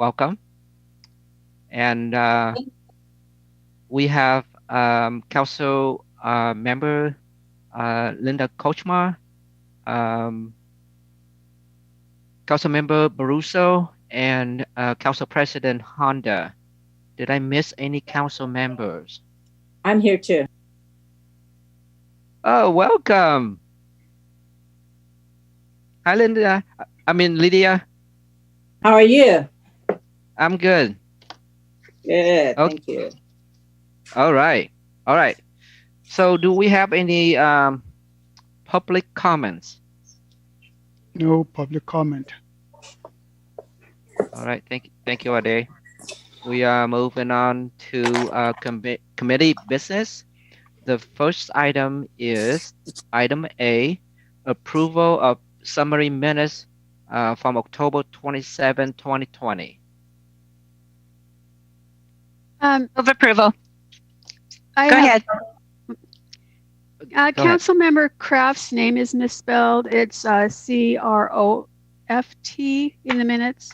welcome. And we have Council Member Linda Kochmar, um, Council Member Baruso, and Council President Honda. Did I miss any council members? I'm here too. Oh, welcome. Hi, Linda. I mean, Lydia. How are you? I'm good. Good, Okay. thank you. All right. All right. So, do we have any public comments? No public comment. All right. Thank you, Ade. We are moving on to committee business. The first item is item A, approval of summary minutes from October 27, 2020. Of approval. Go ahead. Go ahead. Councilmember Kraft's name is misspelled. It's Croft in the minutes.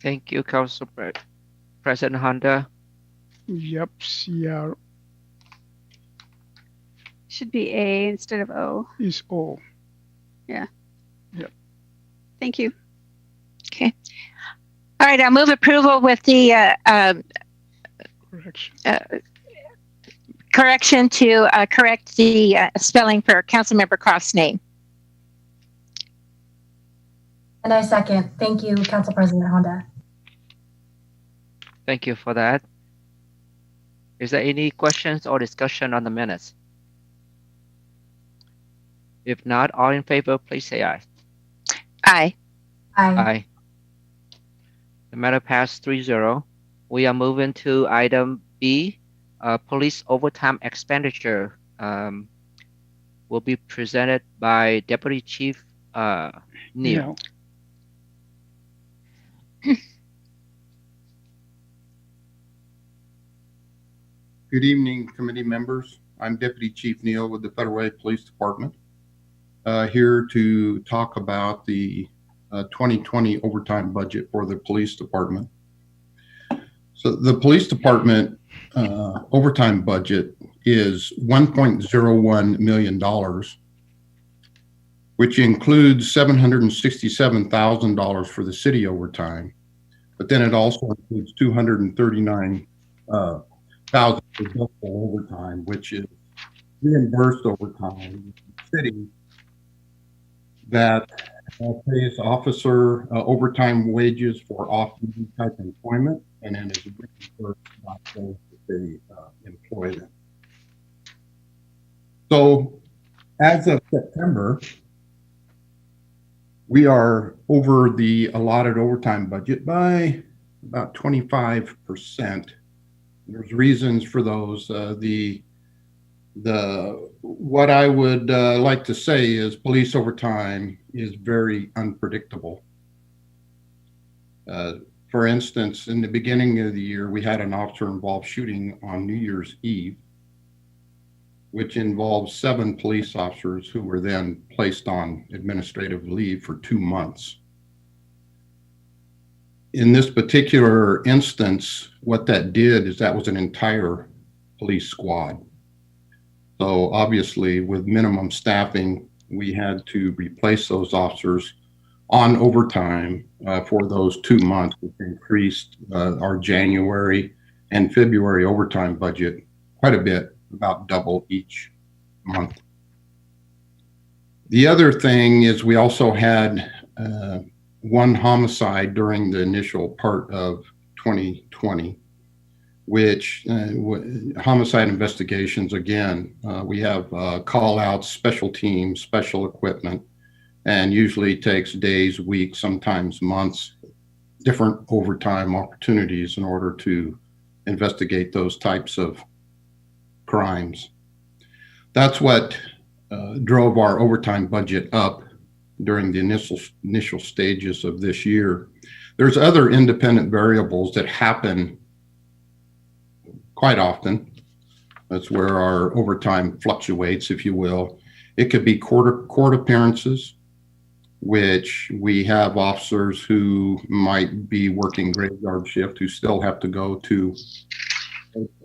Thank you, Council President Honda. Yep, CR Should be A instead of O. is O. Thank you. Okay. All right. I'll move approval with the Correction. correction to correct the spelling for Councilmember Croft's name. And I second. Thank you, Council President Honda. Thank you for that. Is there any questions or discussion on the minutes? If not, all in favor, please say aye. Aye. Aye. Aye. The matter passed 3-0. We are moving to item B, police overtime expenditure. Will be presented by Deputy Chief Neal. Good evening, committee members. I'm Deputy Chief Neal with the Federal Way Police Department, here to talk about the 2020 overtime budget for the police department. So the police department overtime budget is $1.01 million, which includes $767,000 for the city overtime, but then it also includes $239,000 for billable overtime, which is reimbursed overtime in the city that pays officer overtime wages for off-duty type employment, and then is reimbursed by those that they employ them. So as of September, we are over the allotted overtime budget by about 25%. There's reasons for those. What I would like to say is police overtime is very unpredictable. For instance, in the beginning of the year, we had an officer-involved shooting on New Year's Eve, which involved 7 police officers who were then placed on administrative leave for 2 months. In this particular instance, what that did is that was an entire police squad. So obviously, with minimum staffing, we had to replace those officers on overtime for those 2 months, which increased our January and February overtime budget quite a bit, about double each month. The other thing is we also had one homicide during the initial part of 2020, which homicide investigations, again, we have call outs, special teams, special equipment, and usually takes days, weeks, sometimes months, different overtime opportunities in order to investigate those types of crimes. That's what drove our overtime budget up during the initial stages of this year. There's other independent variables that happen quite often. That's where our overtime fluctuates, if you will. It could be court appearances, which we have officers who might be working graveyard shift who still have to go to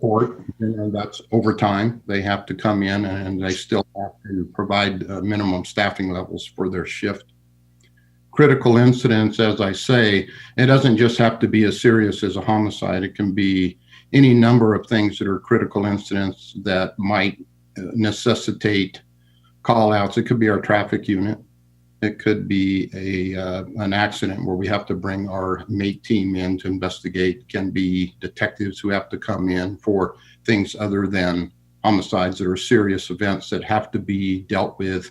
court. That's overtime. They have to come in and they still have to provide minimum staffing levels for their shift. Critical incidents, as I say, it doesn't just have to be as serious as a homicide. It can be any number of things that are critical incidents that might necessitate call outs. It could be our traffic unit. It could be an accident where we have to bring our MATE team in to investigate. It can be detectives who have to come in for things other than homicides that are serious events that have to be dealt with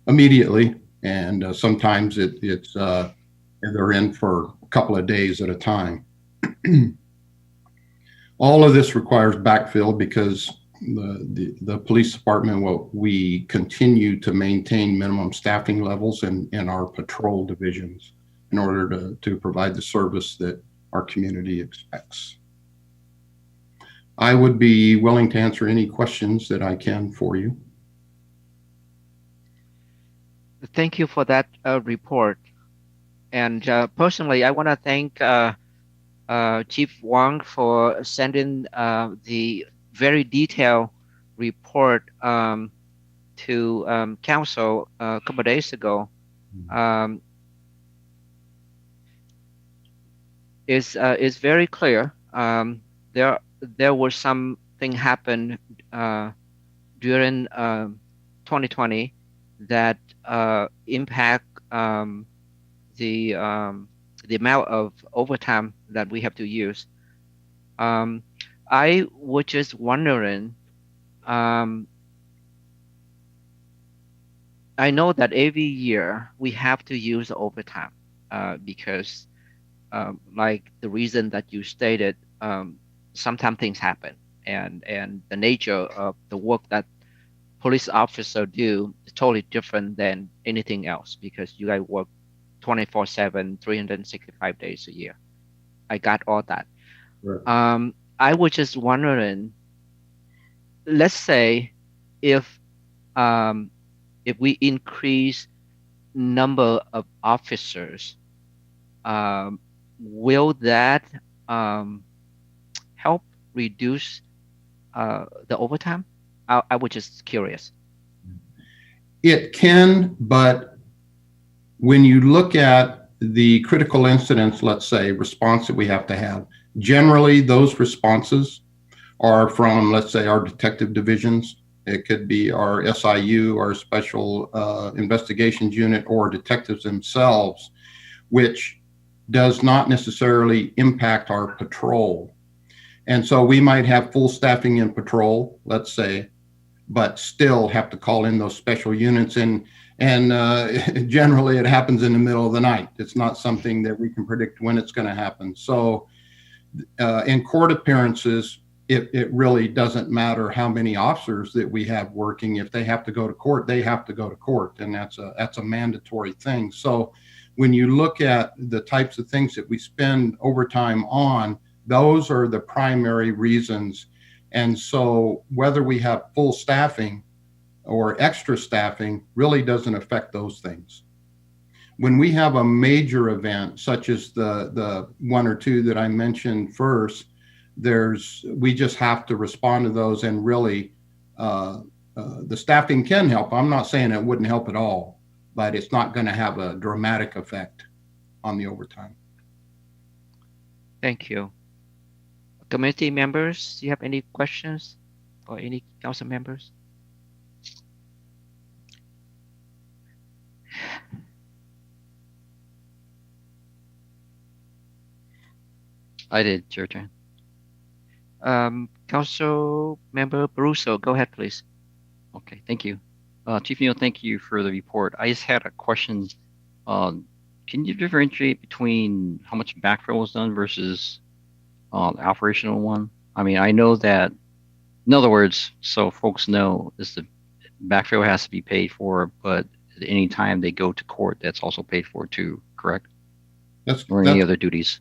immediately. And sometimes it's they're in for a couple of days at a time. All of this requires backfill because the police department, we continue to maintain minimum staffing levels in our patrol divisions in order to provide the service that our community expects. I would be willing to answer any questions that I can for you. Thank you for that report. And personally, I want to thank Chief Wang for sending the very detailed report to council a couple of days ago. Is very clear. There was something happened during 2020 that impact the amount of overtime that we have to use. I was just wondering, I know that every year we have to use overtime because like the reason that you stated, sometimes things happen and the nature of the work that police officers do is totally different than anything else because you guys work 24/7, 365 days a year. I got all that. Right. I was just wondering, let's say if we increase number of officers, will that help reduce the overtime? I was just curious. It can, but when you look at the critical incidents, let's say, response that we have to have, generally those responses are from, let's say, our detective divisions. It could be our SIU, our special investigations unit, or detectives themselves, which does not necessarily impact our patrol. And so we might have full staffing in patrol, let's say, but still have to call in those special units. And generally it happens in the middle of the night. It's not something that we can predict when it's going to happen. So in court appearances, it really doesn't matter how many officers that we have working. If they have to go to court, they have to go to court. And that's a mandatory thing. So when you look at the types of things that we spend overtime on, those are the primary reasons. And so whether we have full staffing or extra staffing really doesn't affect those things. When we have a major event, such as the one or two that I mentioned first, we just have to respond to those, and really the staffing can help. I'm not saying it wouldn't help at all, but it's not going to have a dramatic effect on the overtime. Thank you. Committee members, do you have any questions or any council members? I did. It's your turn. Council Member Baruso, go ahead, please. Okay, thank you. Chief Neal, thank you for the report. I just had a question. Can you differentiate between how much backfill was done versus the operational one? I mean, I know that, in other words, so folks know, is the backfill has to be paid for, but at any time they go to court, that's also paid for too, correct? That's or any other duties?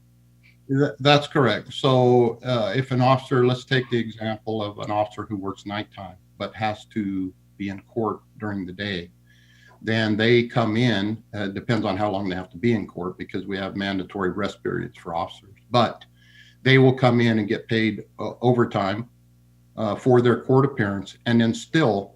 That's correct. So if an officer, let's take the example of an officer who works nighttime but has to be in court during the day, then they come in, depends on how long they have to be in court because we have mandatory rest periods for officers, but they will come in and get paid overtime for their court appearance and then still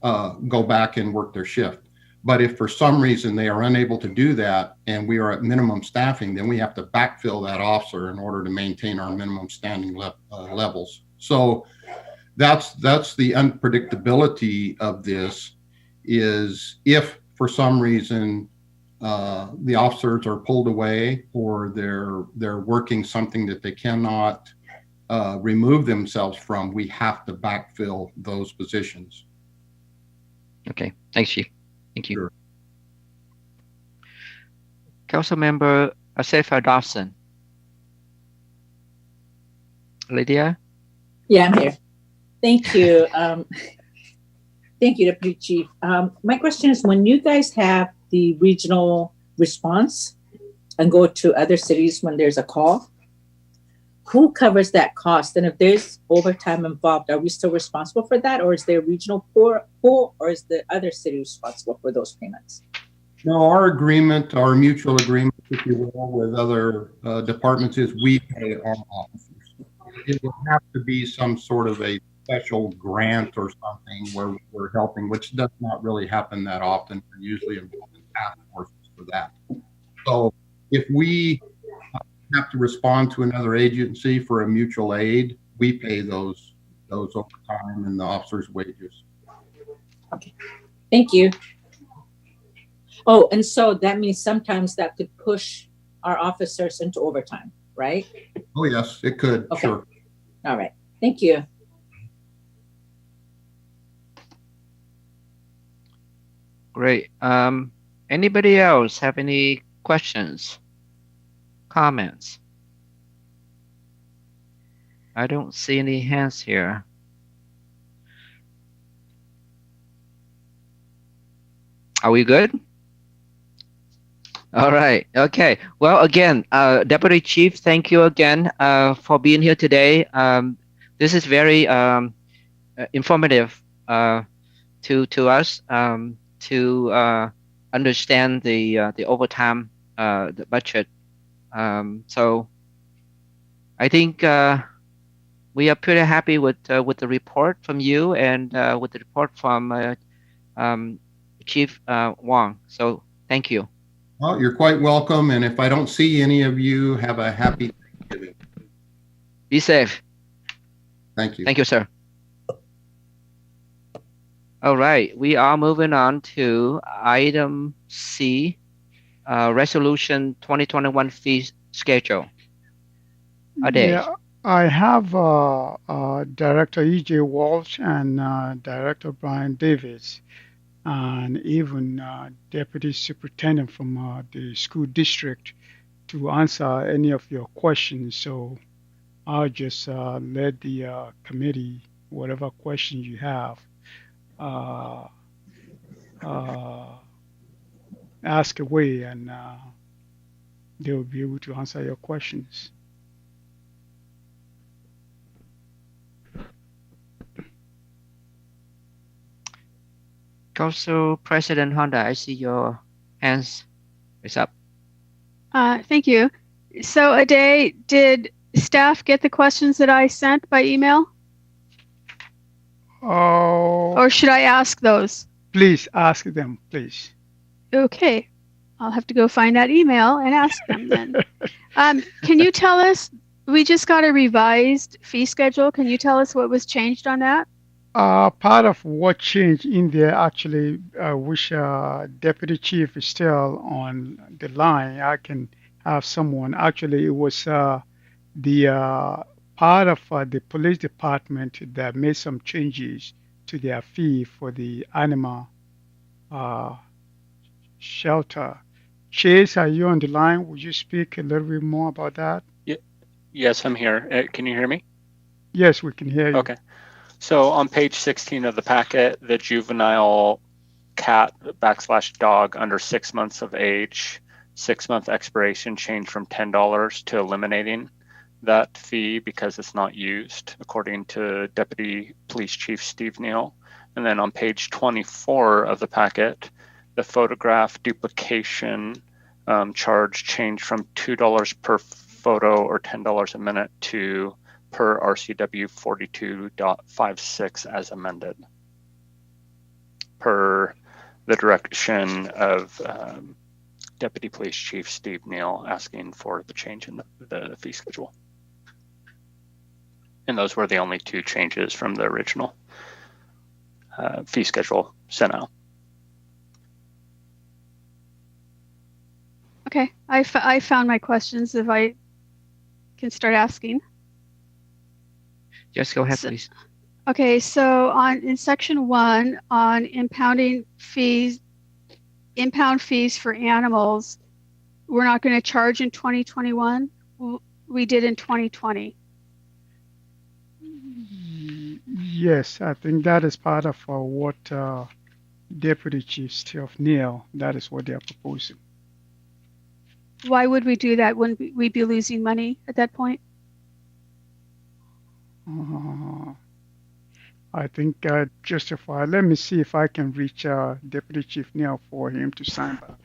go back and work their shift. But if for some reason they are unable to do that and we are at minimum staffing, then we have to backfill that officer in order to maintain our minimum standing levels. So that's the unpredictability of this, is if for some reason the officers are pulled away or they're working something that they cannot remove themselves from, we have to backfill those positions. Okay, thanks, Chief. Thank you. Sure. Councilmember Asefa Dawson. Lydia? Yeah, I'm here. Thank you. Thank you, Deputy Chief. My question is, when you guys have the regional response and go to other cities when there's a call, who covers that cost? And if there's overtime involved, are we still responsible for that? Or is there a regional pool, or is the other city responsible for those payments? No, our agreement, our mutual agreement, if you will, with other departments is we pay our officers. It would have to be some sort of a special grant or something where we're helping, which does not really happen that often. We're usually involved in task forces for that. So if we have to respond to another agency for a mutual aid, we pay those overtime and the officers' wages. Okay, thank you. Oh, and so that means sometimes that could push our officers into overtime, right? Oh, yes, it could. Okay. Sure. All right, thank you. Great. Anybody else have any questions, comments? I don't see any hands here. Are we good? All right. Okay. Well, again, Deputy Chief, thank you again for being here today. This is very informative to us to understand the overtime, the budget. So I think we are pretty happy with the report from you and with the report from Chief Wong. So thank you. Well, you're quite welcome. And if I don't see any of you, have a happy Thanksgiving. Be safe. Thank you. Thank you, sir. All right, we are moving on to item C, resolution 2021 fee schedule. Yeah, I have Director E.J. Walsh and Director Brian Davis, and even Deputy Superintendent from the school district to answer any of your questions. So I'll just let the committee, whatever questions you have, ask away, and they will be able to answer your questions. Council President Honda, I see your hands is up. Thank you. So, Ade, did staff get the questions that I sent by email? Oh, Or should I ask those? please ask them, please. Okay. I'll have to go find that email and ask them then. Can you tell us, we just got a revised fee schedule. Can you tell us what was changed on that? Part of what changed in there, actually, which Deputy Chief is still on the line. I can have someone. Actually, it was the part of the police department that made some changes to their fee for the animal shelter. Chase, are you on the line? Would you speak a little bit more about that? Yes, I'm here. Can you hear me? Yes, we can hear you. Okay. So on page 16 of the packet, the juvenile cat /dog under 6 months of age 6-month expiration changed from $10 to eliminating that fee because it's not used, according to Deputy Police Chief Steve Neal. And then on page 24 of the packet, the photograph duplication charge changed from $2 per photo or $10 a minute to per RCW 42.56 as amended, per the direction of Deputy Police Chief Steve Neal asking for the change in the fee schedule. And those were the only two changes from the original fee schedule sent out. Okay, I found my questions. If I can start asking. Just go ahead, please. Okay, so in section 1 on impound fees for animals, we're not going to charge in 2021. We did in 2020. Yes, I think that is part of what Deputy Chief Steve Neal, that is what they are proposing. Why would we do that? Wouldn't we be losing money at that point? I think justify. Let me see if I can reach Deputy Chief Neal for him to sign that.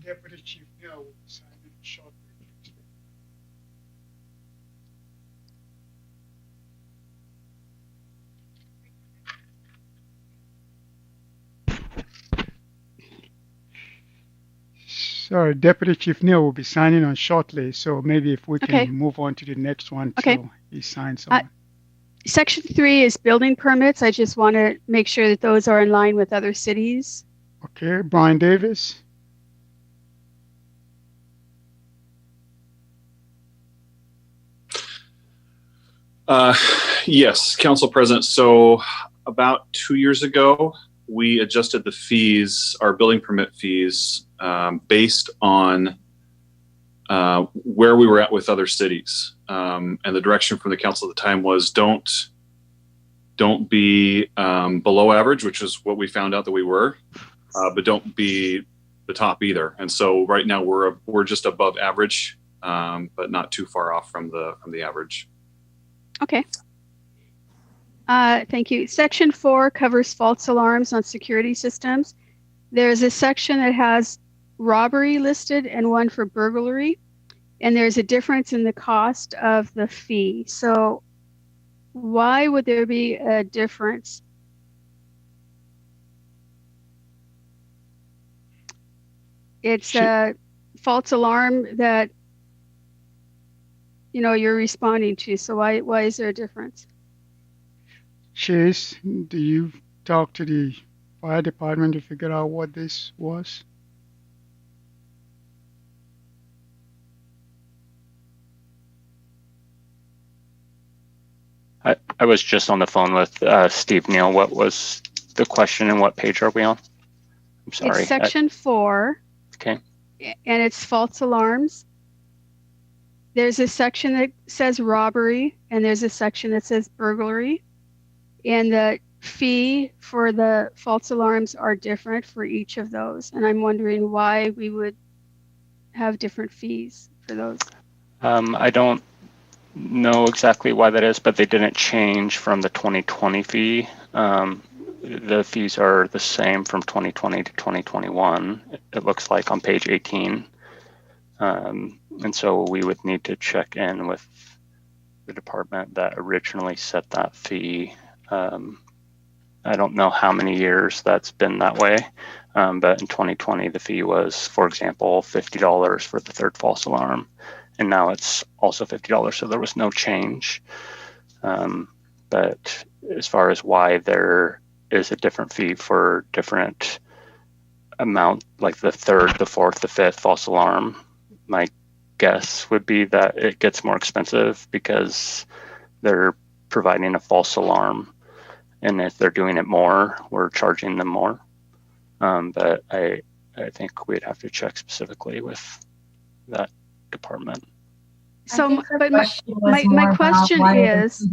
Deputy Chief Neal will be signing shortly. Sorry, Deputy Chief Neal will be signing on shortly, so maybe if we can move on to the next one till he signs on. Section 3 is building permits. I just want to make sure that those are in line with other cities. Okay, Brian Davis. Yes, Council President. So about 2 years ago, we adjusted the fees, our building permit fees, based on where we were at with other cities. And the direction from the council at the time was don't be below average, which is what we found out that we were, but don't be the top either. And so right now we're just above average, but not too far off from the average. Okay. Thank you. Section 4 covers false alarms on security systems. There's a section that has robbery listed and one for burglary, and there's a difference in the cost of the fee. So why would there be a difference? It's a false alarm that you're responding to. So why is there a difference? Chase, do you talk to the fire department to figure out what this was? I was just on the phone with Steve Neal. What was the question and what page are we on? I'm sorry. It's section 4. Okay. And it's false alarms. There's a section that says robbery, and there's a section that says burglary. And the fee for the false alarms are different for each of those. And I'm wondering why we would have different fees for those. I don't know exactly why that is, but they didn't change from the 2020 fee. The fees are the same from 2020 to 2021. It looks like on page 18. And so we would need to check in with the department that originally set that fee. I don't know how many years that's been that way, but in 2020, the fee was, for example, $50 for the third false alarm. And now it's also $50, so there was no change. But as far as why there is a different fee for different amount, like the third, the fourth, the fifth false alarm, my guess would be that it gets more expensive because they're providing a false alarm. And if they're doing it more, we're charging them more. But I think we'd have to check specifically with that department. So, but my question is,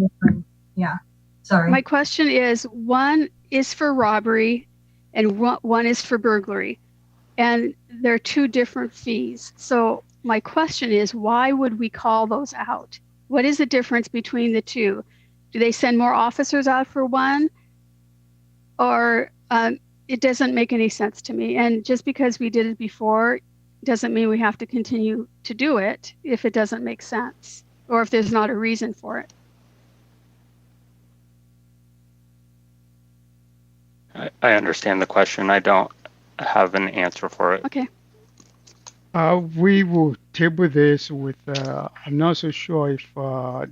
yeah, sorry. My question is, one is for robbery and one is for burglary. And they're two different fees. So my question is, why would we call those out? What is the difference between the two? Do they send more officers out for one? Or it doesn't make any sense to me. And just because we did it before doesn't mean we have to continue to do it if it doesn't make sense or if there's not a reason for it. I understand the question. I don't have an answer for it. Okay. We will table this with, I'm not so sure if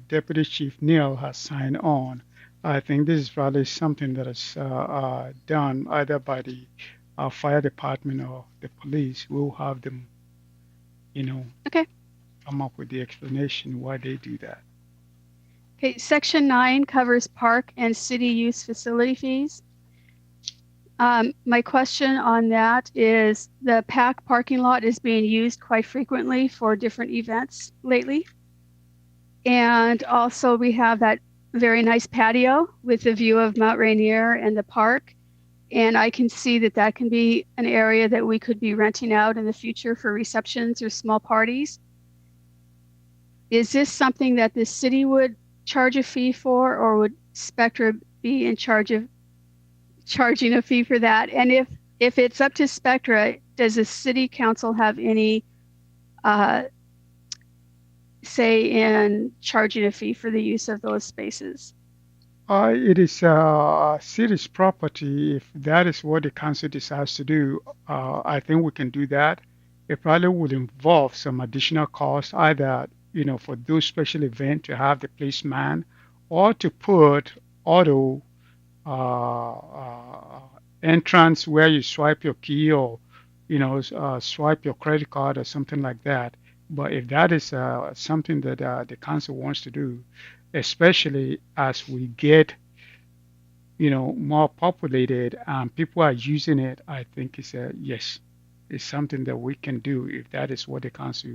Deputy Chief Neal has signed on. I think this is probably something that is done either by the fire department or the police. We'll have them, okay, come up with the explanation why they do that. Okay, Section 9 covers park and city use facility fees. My question on that is the PAC parking lot is being used quite frequently for different events lately. And also we have that very nice patio with the view of Mount Rainier and the park. And I can see that that can be an area that we could be renting out in the future for receptions or small parties. Is this something that the city would charge a fee for, or would Spectra be in charge of charging a fee for that? And if it's up to Spectra, does the city council have any say in charging a fee for the use of those spaces? It is city's property. If that is what the council decides to do, I think we can do that. It probably would involve some additional costs, either for those special events to have the place manned, or to put auto entrance where you swipe your key or swipe your credit card or something like that. But if that is something that the council wants to do, especially as we get more populated and people are using it, I think yes, it's something that we can do if that is what the council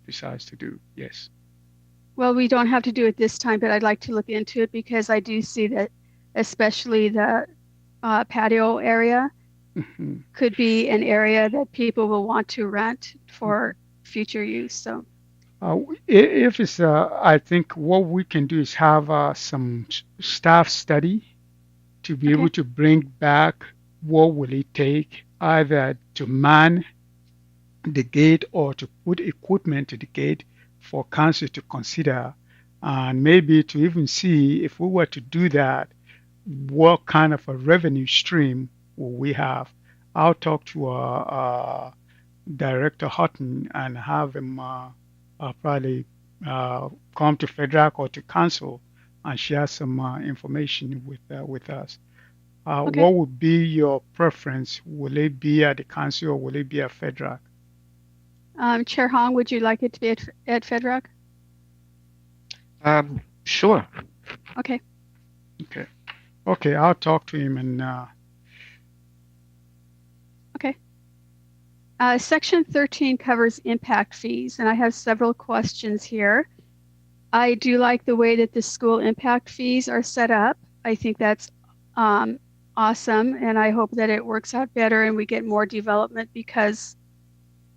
decides to do. Yes. Well, we don't have to do it this time, but I'd like to look into it because I do see that especially the patio area could be an area that people will want to rent for future use. So if it's, I think what we can do is have some staff study to be able to bring back what will it take either to man the gate or to put equipment to the gate for council to consider, and maybe to even see if we were to do that, what kind of a revenue stream will we have. I'll talk to Director Hutton and have him probably come to FEDRAC or to council and share some information with us. What would be your preference? Will it be at the council or will it be at FEDRAC? Chair Hong, would you like it to be at FEDRAC? Sure. Okay. Okay, I'll talk to him and. Okay. Section 13 covers impact fees, and I have several questions here. I do like the way that the school impact fees are set up. I think that's awesome, and I hope that it works out better and we get more development because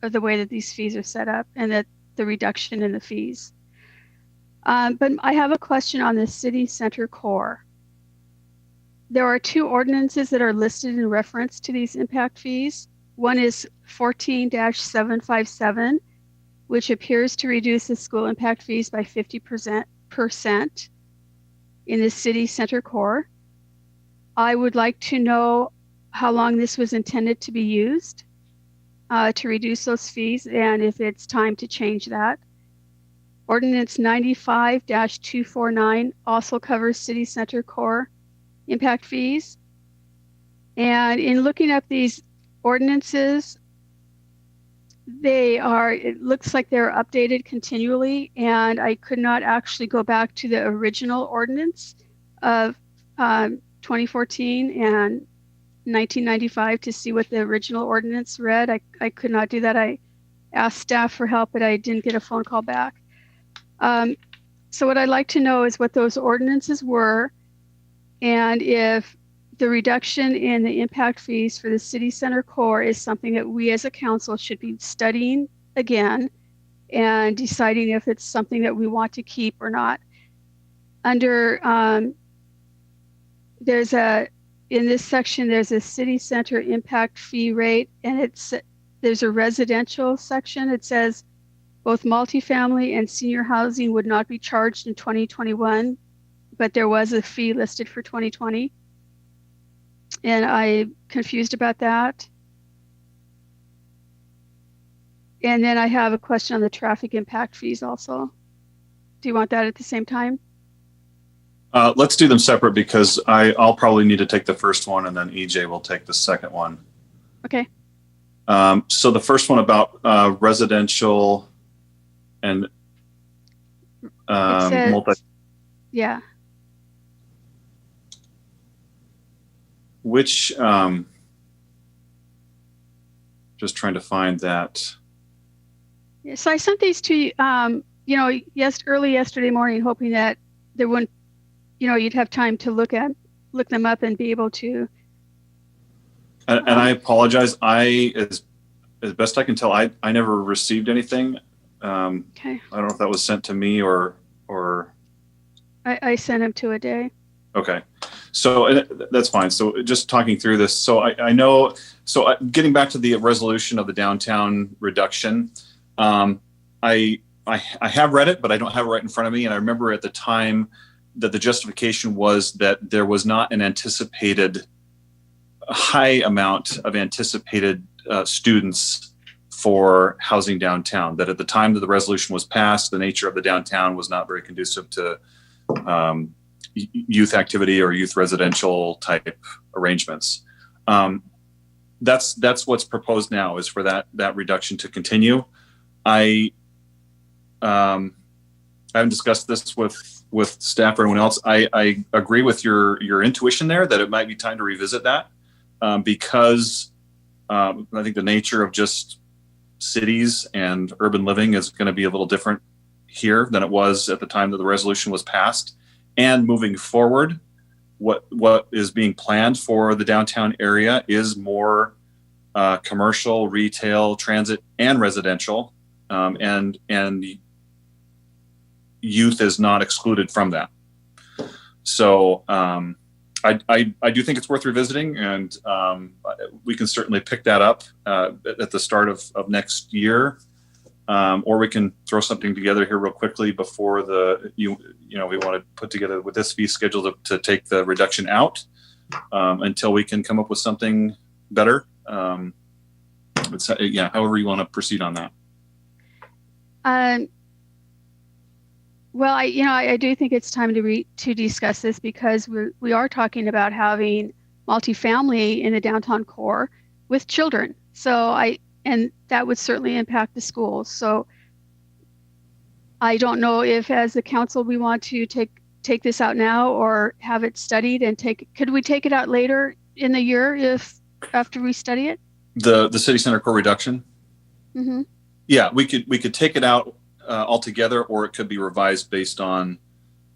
of the way that these fees are set up and that the reduction in the fees. But I have a question on the city center core. There are two ordinances that are listed in reference to these impact fees. One is 14-757, which appears to reduce the school impact fees by 50% in the city center core. I would like to know how long this was intended to be used to reduce those fees and if it's time to change that. Ordinance 95-249 also covers city center core impact fees. And in looking up these ordinances, They are, it looks like they're updated continually, and I could not actually go back to the original ordinance of 2014 and 1995 to see what the original ordinance read. I could not do that. I asked staff for help, but I didn't get a phone call back. So what I'd like to know is what those ordinances were, and if the reduction in the impact fees for the city center core is something that we as a council should be studying again and deciding if it's something that we want to keep or not. Under, in this section, there's a city center impact fee rate, and there's a residential section. It says both multifamily and senior housing would not be charged in 2021, but there was a fee listed for 2020. And I'm confused about that. And then I have a question on the traffic impact fees also. Do you want that at the same time? Let's do them separate because I'll probably need to take the first one and then EJ will take the second one. Okay. So the first one about residential and yeah. Which, just trying to find that. Yeah, so I sent these to you, early yesterday morning, hoping that there wouldn't, you'd have time to look them up and be able to. And I apologize. As best I can tell, I never received anything. Okay. I don't know if that was sent to me or. I sent them to a day. Okay. So that's fine. So just talking through this. So I know, getting back to the resolution of the downtown reduction, I have read it, but I don't have it right in front of me. And I remember at the time that the justification was that there was not an anticipated high amount of anticipated students for housing downtown, that at the time that the resolution was passed, the nature of the downtown was not very conducive to youth activity or youth residential type arrangements. That's what's proposed now, is for that reduction to continue. I haven't discussed this with staff or anyone else. I agree with your intuition there that it might be time to revisit that because I think the nature of just cities and urban living is going to be a little different here than it was at the time that the resolution was passed. And moving forward, what is being planned for the downtown area is more commercial, retail, transit, and residential, and youth is not excluded from that. So I do think it's worth revisiting, and we can certainly pick that up at the start of next year. Or we can throw something together here real quickly before we want to put together with this fee schedule to take the reduction out until we can come up with something better. However you want to proceed on that. Well, I do think it's time to discuss this because we are talking about having multifamily in the downtown core with children. And that would certainly impact the schools. So I don't know if as the council we want to take this out now or have it studied and could we take it out later in the year after we study it? The city center core reduction? Mm-hmm. Yeah, we could take it out altogether, or it could be revised based on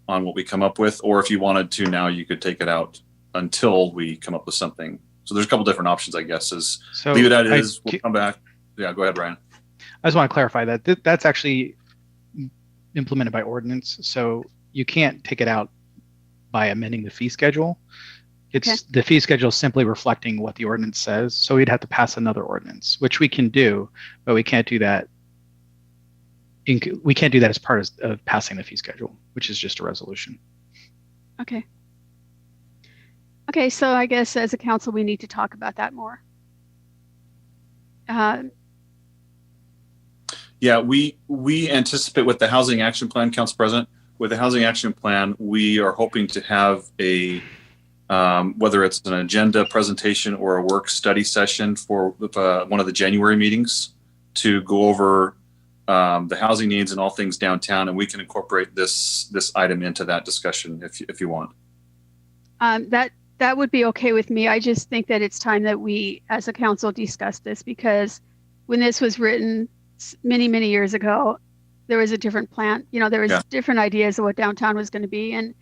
what we come up with. Or if you wanted to now, you could take it out until we come up with something. So there's a couple different options, I guess. Leave it as it is. We'll come back. Yeah, go ahead, Brian. I just want to clarify that that's actually implemented by ordinance. So you can't take it out by amending the fee schedule. The fee schedule is simply reflecting what the ordinance says. So we'd have to pass another ordinance, which we can do, but we can't do that. We can't do that as part of passing the fee schedule, which is just a resolution. Okay. Okay, so I guess as a council, we need to talk about that more. Yeah, we anticipate with the Housing Action Plan, Council President, with the Housing Action Plan, we are hoping to have whether it's an agenda presentation or a work study session for one of the January meetings to go over the housing needs and all things downtown, and we can incorporate this item into that discussion if you want. That would be okay with me. I just think that it's time that we, as a council, discuss this, because when this was written many, many years ago, there was a different plan. You know, there was different ideas of what downtown was going to be, and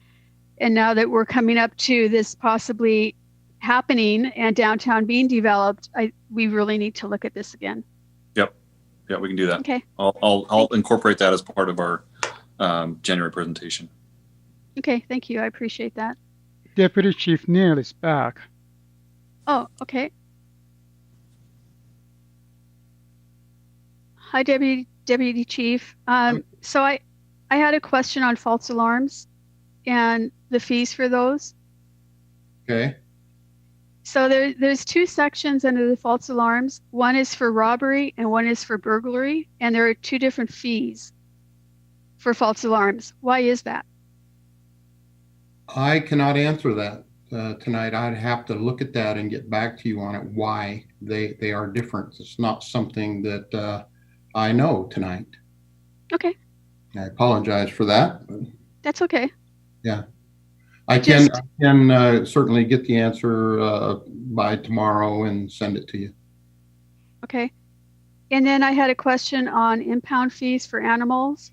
now that we're coming up to this possibly happening and downtown being developed, we really need to look at this again. Yep. Yeah, we can do that. Okay. I'll incorporate that as part of our January presentation. Okay, thank you. I appreciate that. Deputy Chief Neal is back. Oh, okay. Hi, Deputy Chief. So I had a question on false alarms and the fees for those. Okay. So there's two sections under the false alarms. One is for robbery and one is for burglary, and there are two different fees for false alarms. Why is that? I cannot answer that tonight. I'd have to look at that and get back to you on it, why they are different. It's not something that I know tonight. Okay. I apologize for that. That's okay. Yeah. I can certainly get the answer by tomorrow and send it to you. Okay. And then I had a question on impound fees for animals.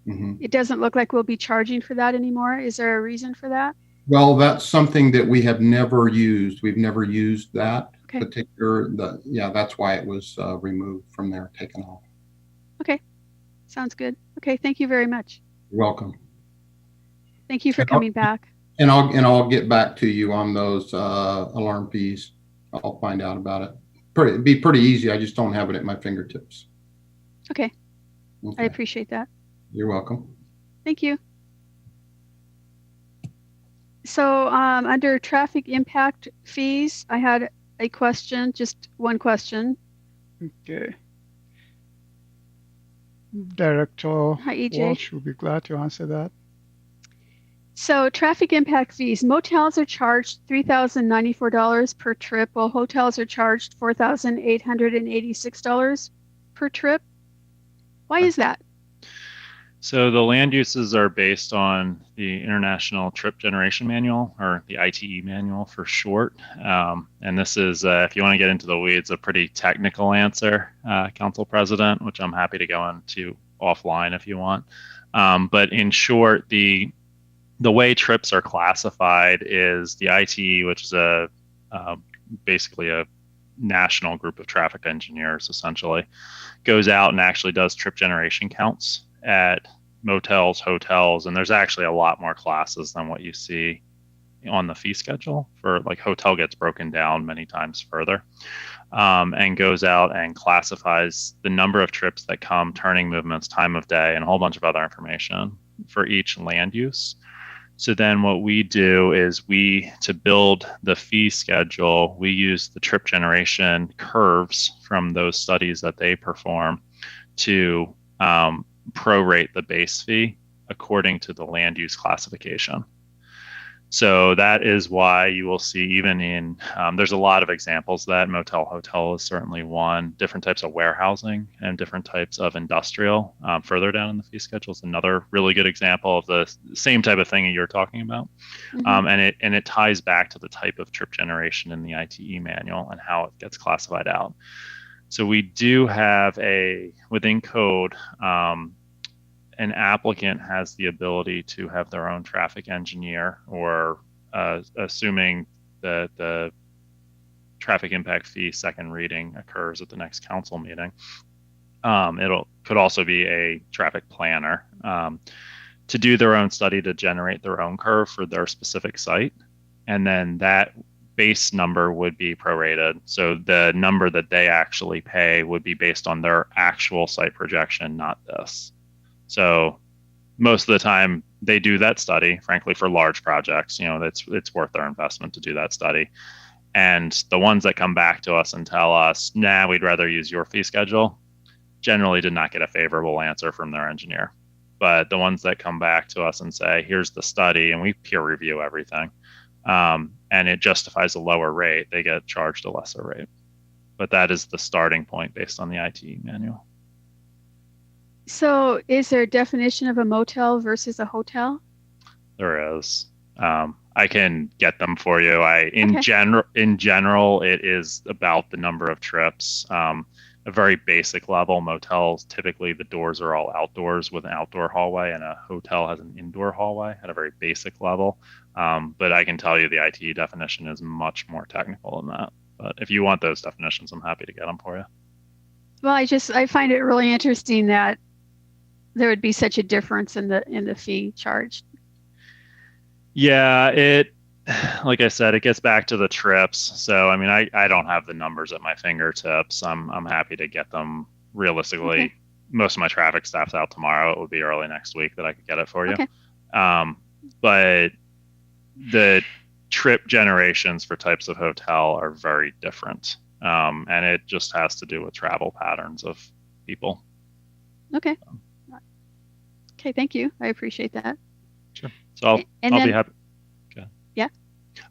Mm-hmm. It doesn't look like we'll be charging for that anymore. Is there a reason for that? Well, that's something that we have never used. We've never used that particular, that's why it was removed from there, taken off. Okay. Sounds good. Okay. Thank you very much. You're welcome. Thank you for coming back. And I'll get back to you on those alarm fees. I'll find out about it. It'd be pretty easy. I just don't have it at my fingertips. Okay. I appreciate that. You're welcome. Thank you. So under traffic impact fees, I had a question, just one question. Okay. Director Walsh will be glad to answer that. So traffic impact fees, motels are charged $3,094 per trip, while hotels are charged $4,886 per trip. Why is that? So the land uses are based on the International Trip Generation Manual, or the ITE manual for short. And this is, if you want to get into the weeds, a pretty technical answer, Council President, which I'm happy to go into offline if you want. But in short, the way trips are classified is the ITE, which is basically a national group of traffic engineers, essentially, goes out and actually does trip generation counts at motels, hotels, and there's actually a lot more classes than what you see on the fee schedule. For like hotel gets broken down many times further, and goes out and classifies the number of trips that come, turning movements, time of day, and a whole bunch of other information for each land use. So then what we do is to build the fee schedule, we use the trip generation curves from those studies that they perform to prorate the base fee according to the land use classification. So that is why you will see even in, there's a lot of examples that motel, hotel is certainly one, different types of warehousing and different types of industrial further down in the fee schedule is another really good example of the same type of thing you're talking about. Mm-hmm. And it ties back to the type of trip generation in the ITE manual and how it gets classified out. So we do have within code, an applicant has the ability to have their own traffic engineer, or assuming that the traffic impact fee second reading occurs at the next council meeting. Could also be a traffic planner to do their own study to generate their own curve for their specific site. And then that base number would be prorated. So the number that they actually pay would be based on their actual site projection, not this. So most of the time they do that study, frankly, for large projects, it's worth their investment to do that study. And the ones that come back to us and tell us, nah, we'd rather use your fee schedule, generally did not get a favorable answer from their engineer. But the ones that come back to us and say, here's the study, and we peer review everything, and it justifies a lower rate, they get charged a lesser rate. but that is the starting point based on the ITE manual. So is there a definition of a motel versus a hotel? There is. I can get them for you. In general, it is about the number of trips. A very basic level, motels, typically the doors are all outdoors with an outdoor hallway, and a hotel has an indoor hallway at a very basic level. But I can tell you the ITE definition is much more technical than that. But if you want those definitions, I'm happy to get them for you. Well, I find it really interesting that there would be such a difference in the fee charged. Yeah, like I said, it gets back to the trips. So, I mean, I don't have the numbers at my fingertips. I'm happy to get them realistically. Okay. Most of my traffic staff's out tomorrow. It would be early next week that I could get it for you. Okay. But the trip generations for types of hotel are very different. And it just has to do with travel patterns of people. Okay. Okay, thank you. I appreciate that. Sure. So I'll be happy. Okay. Yeah.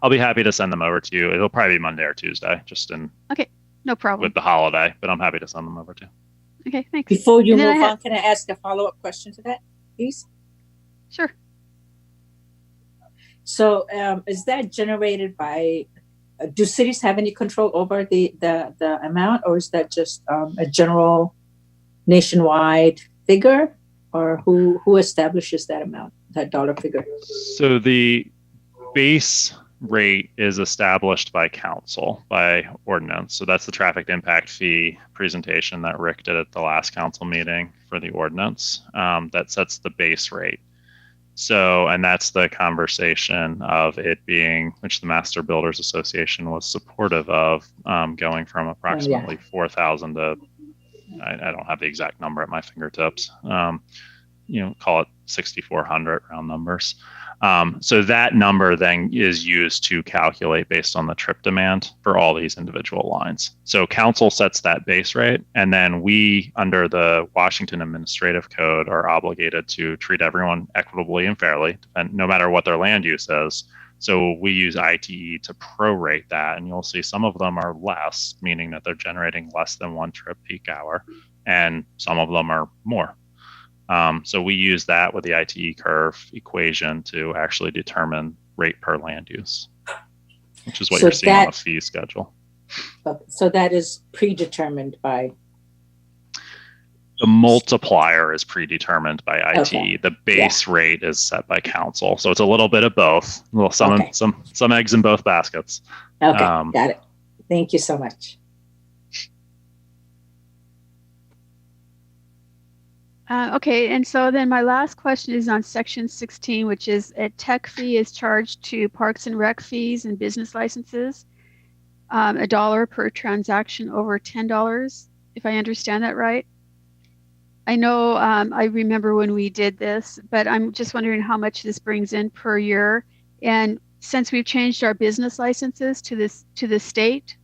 I'll be happy to send them over to you. It'll probably be Monday or Tuesday, just in. Okay, no problem. With the holiday, but I'm happy to send them over to you. Okay, thanks. Before you move on, can I ask a follow-up question to that, please? Sure. So, is that generated by? Do cities have any control over the amount, or is that just a general nationwide figure? Or who establishes that amount, that dollar figure? So the base rate is established by council, by ordinance. So that's the traffic impact fee presentation that Rick did at the last council meeting for the ordinance. That sets the base rate. So, and that's the conversation of it being, which the Master Builders Association was supportive of, going from approximately 4,000 to, I don't have the exact number at my fingertips. Call it 6,400 round numbers. So that number then is used to calculate based on the trip demand for all these individual lines. So council sets that base rate, and then we, under the Washington Administrative Code, are obligated to treat everyone equitably and fairly, and no matter what their land use is. So we use ITE to prorate that, and you'll see some of them are less, meaning that they're generating less than one trip peak hour, and some of them are more. So we use that with the ITE curve equation to actually determine rate per land use, which is what you're seeing on the fee schedule. So that is predetermined by? The multiplier is predetermined by ITE. Okay. The base rate is set by council. So it's a little bit of both. Well, some eggs in both baskets. Okay, got it. Thank you so much. Okay, and so then my last question is on section 16, which is a tech fee is charged to Parks and Rec fees and business licenses, $1 per transaction over $10, if I understand that right. I know I remember when we did this, but I'm just wondering how much this brings in per year. And since we've changed our business licenses to the state,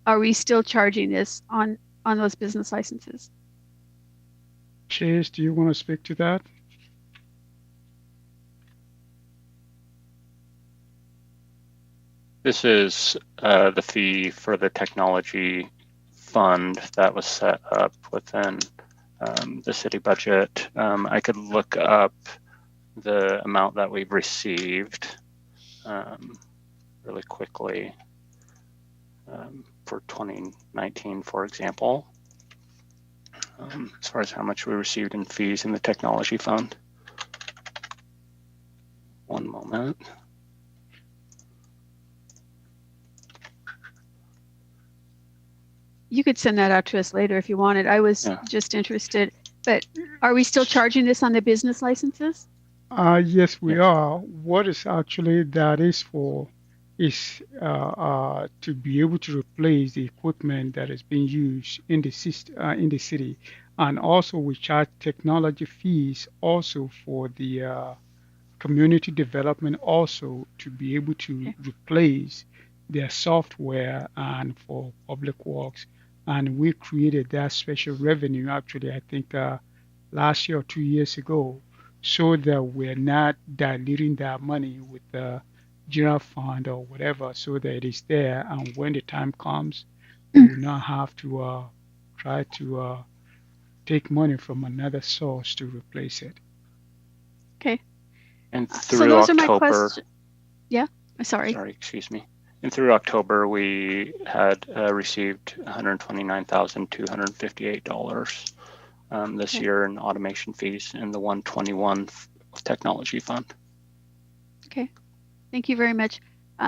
are we still charging this on those business licenses? Chase, do you want to speak to that? This is the fee for the technology fund that was set up within the city budget. I could look up the amount that we've received really quickly for 2019, for example. As far as how much we received in fees in the technology fund. One moment. You could send that out to us later if you wanted. I was just interested, but are we still charging this on the business licenses? Yes, we are. What is actually that is for is to be able to replace the equipment that is being used in the city, and also we charge technology fees also for the community development, also to be able to replace their software and for public works. And we created that special revenue actually, I think last year or 2 years ago, so that we're not diluting that money with the general fund or whatever, so that it is there, and when the time comes you will not have to try to take money from another source to replace it. Okay. And So through those are my October, questions. Yeah, sorry. excuse me. And through October, we had received $129,258 this year in automation fees in the 121 technology fund. Okay. Thank you very much.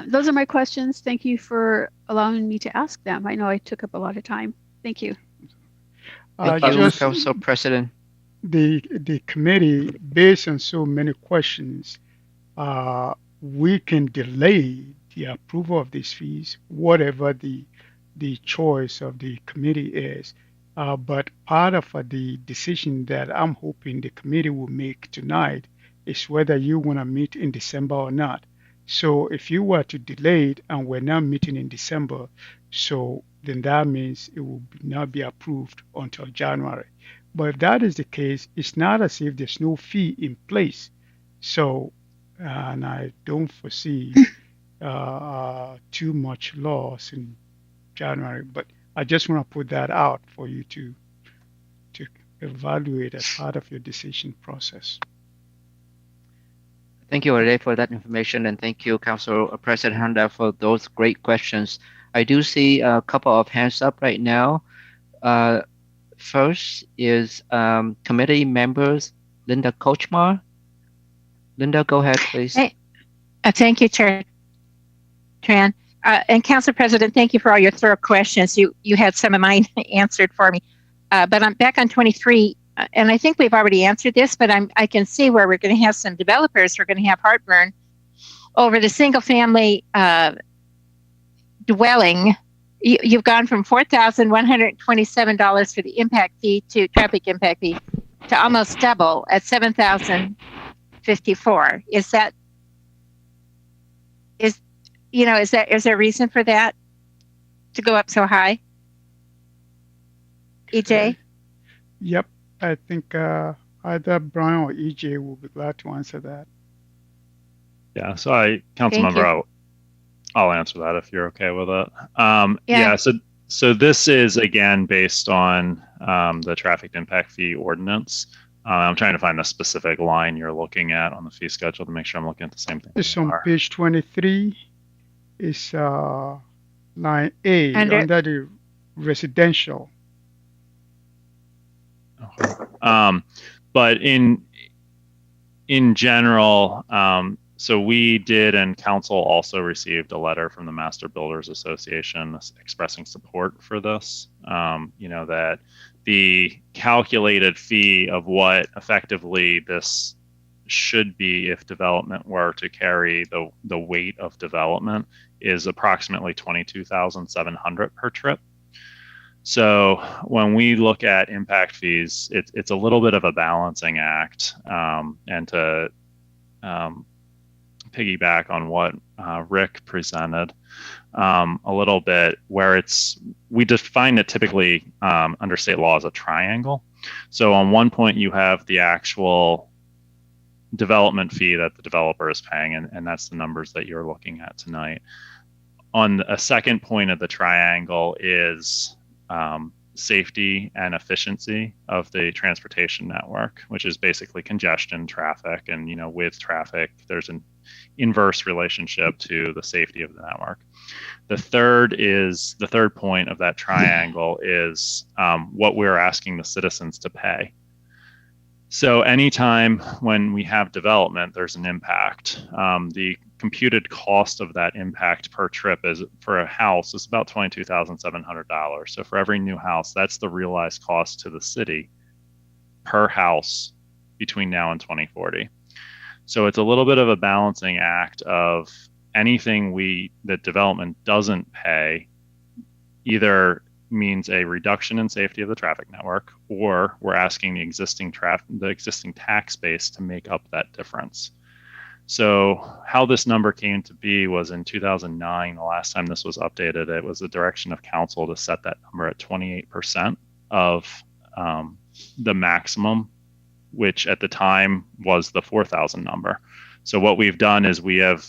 Those are my questions. Thank you for allowing me to ask them. I know I took up a lot of time. Thank you. Thank you, Just Council President. the committee, based on so many questions, we can delay the approval of these fees, whatever the choice of the committee is. But part of the decision that I'm hoping the committee will make tonight is whether you want to meet in December or not. So if you were to delay it and we're not meeting in December, so then that means it will not be approved until January. But if that is the case, it's not as if there's no fee in place. So, and I don't foresee too much loss in January, but I just want to put that out for you to evaluate as part of your decision process. Thank you, Ade, for that information, and thank you, Council President Honda, for those great questions. I do see a couple of hands up right now. First is committee members Linda Kochmar. Linda, go ahead, please. Hey, thank you, Chair Tran. And Council President, thank you for all your thorough questions. You had some of mine answered for me. But I'm back on 23, and I think we've already answered this, but I can see where we're going to have some developers who are going to have heartburn over the single family dwelling. You've gone from $4,127 for the impact fee to traffic impact fee to almost double at $7,054. Is there a reason for that to go up so high? EJ? Yep, I think either Brian or EJ will be glad to answer that. Yeah, so Councilmember, I'll answer that if you're okay with it. So this is again based on the traffic impact fee ordinance. I'm trying to find the specific line you're looking at on the fee schedule to make sure I'm looking at the same thing. It's on page 23. It's line A under the residential. But in general, so we did, and council also received a letter from the Master Builders Association expressing support for this. That the calculated fee of what effectively this should be if development were to carry the weight of development is approximately $22,700 per trip. So when we look at impact fees, it's a little bit of a balancing act, and to piggyback on what Rick presented a little bit, where we define it typically under state law as a triangle. So on one point you have the actual development fee that the developer is paying, and that's the numbers that you're looking at tonight. On a second point of the triangle is safety and efficiency of the transportation network, which is basically congestion, traffic, and with traffic there's an inverse relationship to the safety of the network. The third point of that triangle is what we're asking the citizens to pay. So anytime when we have development, there's an impact. The computed cost of that impact per trip is for a house is about $22,700. So for every new house, that's the realized cost to the city per house between now and 2040. So it's a little bit of a balancing act of anything that development doesn't pay either means a reduction in safety of the traffic network, or we're asking the existing tax base to make up that difference. So how this number came to be was in 2009, the last time this was updated, it was the direction of council to set that number at 28% of the maximum, which at the time was the 4,000 number. So what we've done is we have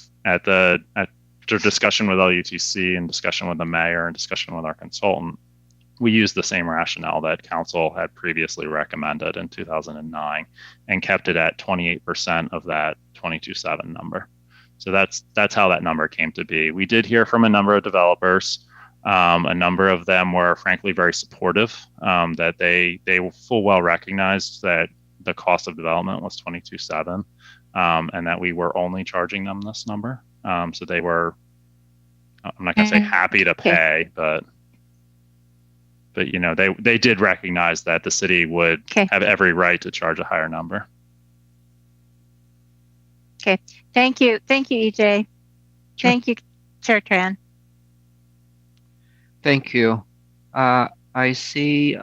after discussion with LUTC and discussion with the mayor and discussion with our consultant, we used the same rationale that council had previously recommended in 2009 and kept it at 28% of that 22.7 number. So that's how that number came to be. We did hear from a number of developers. A number of them were frankly very supportive, that they full well recognized that the cost of development was 22.7, and that we were only charging them this number. So they were, I'm not gonna say happy to pay, but you know, they did recognize that the city would have every right to charge a higher number. Okay, thank you, EJ. Sure. Thank you, Chair Tran. Thank you. I see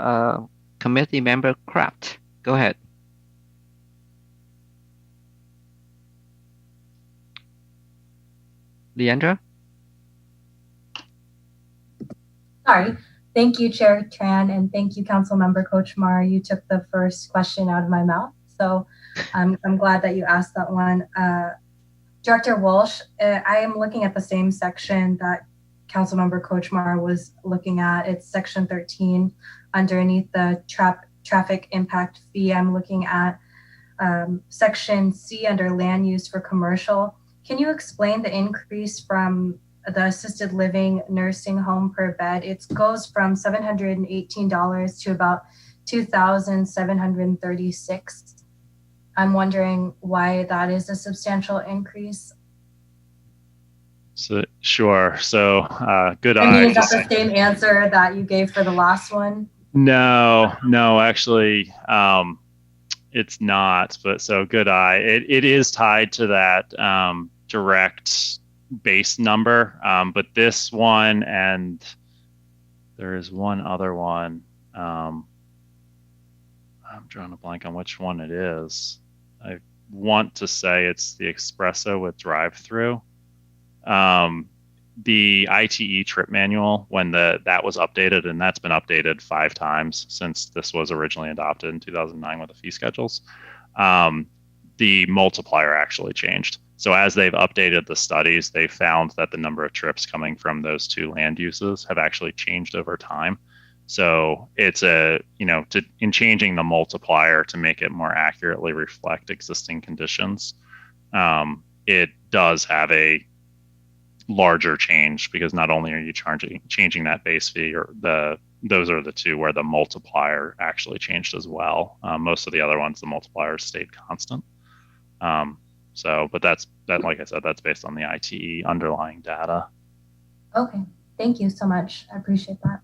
committee member Kraft. Go ahead. Leandra? Sorry. Thank you, Chair Tran, and thank you, Council Member Kochmar. You took the first question out of my mouth, so I'm glad that you asked that one. Director Walsh, I am looking at the same section that Councilmember Kochmar was looking at. It's section 13 underneath the traffic impact fee. I'm looking at section C under land use for commercial. Can you explain the increase from the assisted living nursing home per bed? It goes from $718 to about $2,736. I'm wondering why that is a substantial increase. So sure. So good eye. I mean, is that the same answer that you gave for the last one? No, actually, it's not. But so good eye. It is tied to that direct base number. But this one, and there is one other one. I'm drawing a blank on which one it is. I want to say it's the espresso with drive-through. The ITE trip manual, when that was updated, and that's been updated 5 times since this was originally adopted in 2009 with the fee schedules, the multiplier actually changed. So as they've updated the studies, they found that the number of trips coming from those 2 land uses have actually changed over time. So it's in changing the multiplier to make it more accurately reflect existing conditions, it does have a larger change, because not only are you changing that base fee, or those are the 2 where the multiplier actually changed as well. Most of the other ones, the multiplier stayed constant. But that, like I said, that's based on the ITE underlying data. Okay, thank you so much. I appreciate that.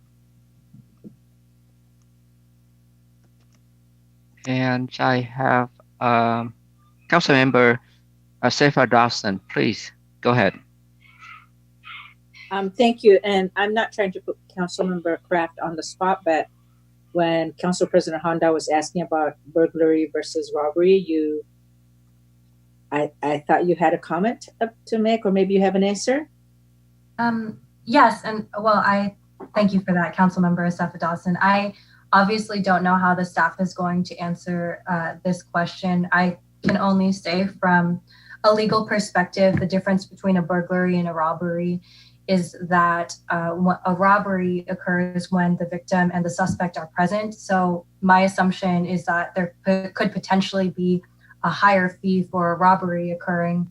And I have Councilmember Safa Dawson. Please go ahead. Thank you. And I'm not trying to put Councilmember Kraft on the spot, but when Council President Honda was asking about burglary versus robbery, I thought you had a comment to make, or maybe you have an answer? Yes, and well, I thank you for that, Councilmember Safa Dawson. I obviously don't know how the staff is going to answer this question. I can only say from a legal perspective, the difference between a burglary and a robbery is that a robbery occurs when the victim and the suspect are present. So my assumption is that there could potentially be a higher fee for a robbery occurring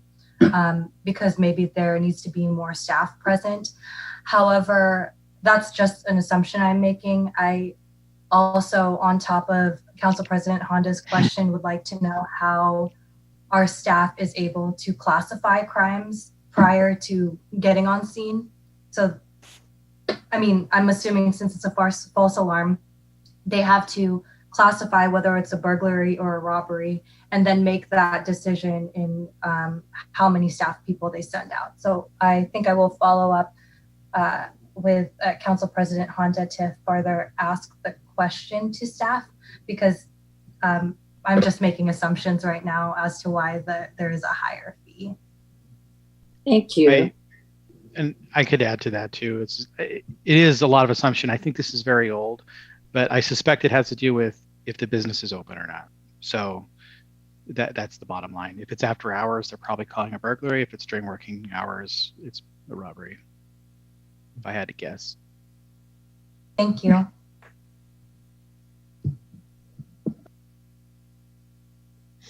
because maybe there needs to be more staff present. However, that's just an assumption I'm making. I also, on top of Council President Honda's question, would like to know how our staff is able to classify crimes prior to getting on scene. So, I mean, I'm assuming since it's a false alarm, they have to classify whether it's a burglary or a robbery, and then make that decision in how many staff people they send out. So I think I will follow up with Council President Honda to further ask the question to staff, because I'm just making assumptions right now as to why there is a higher fee. Thank you. And I could add to that too. It is a lot of assumption. I think this is very old, but I suspect it has to do with if the business is open or not. So that's the bottom line. If it's after hours, they're probably calling a burglary. If it's during working hours, it's a robbery, if I had to guess. Thank you.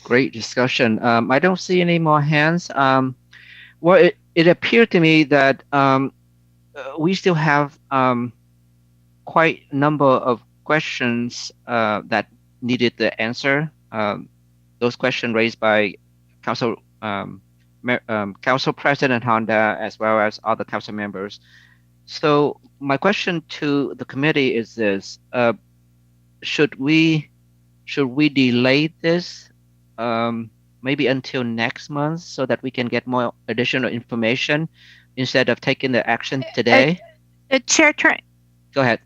Great discussion. I don't see any more hands. Well, it appeared to me that we still have quite a number of questions that needed the answer. Those questions raised by Council Council President Honda as well as other council members. So my question to the committee is this: should we delay this maybe until next month so that we can get more additional information instead of taking the action today? Chair Tran. Go ahead.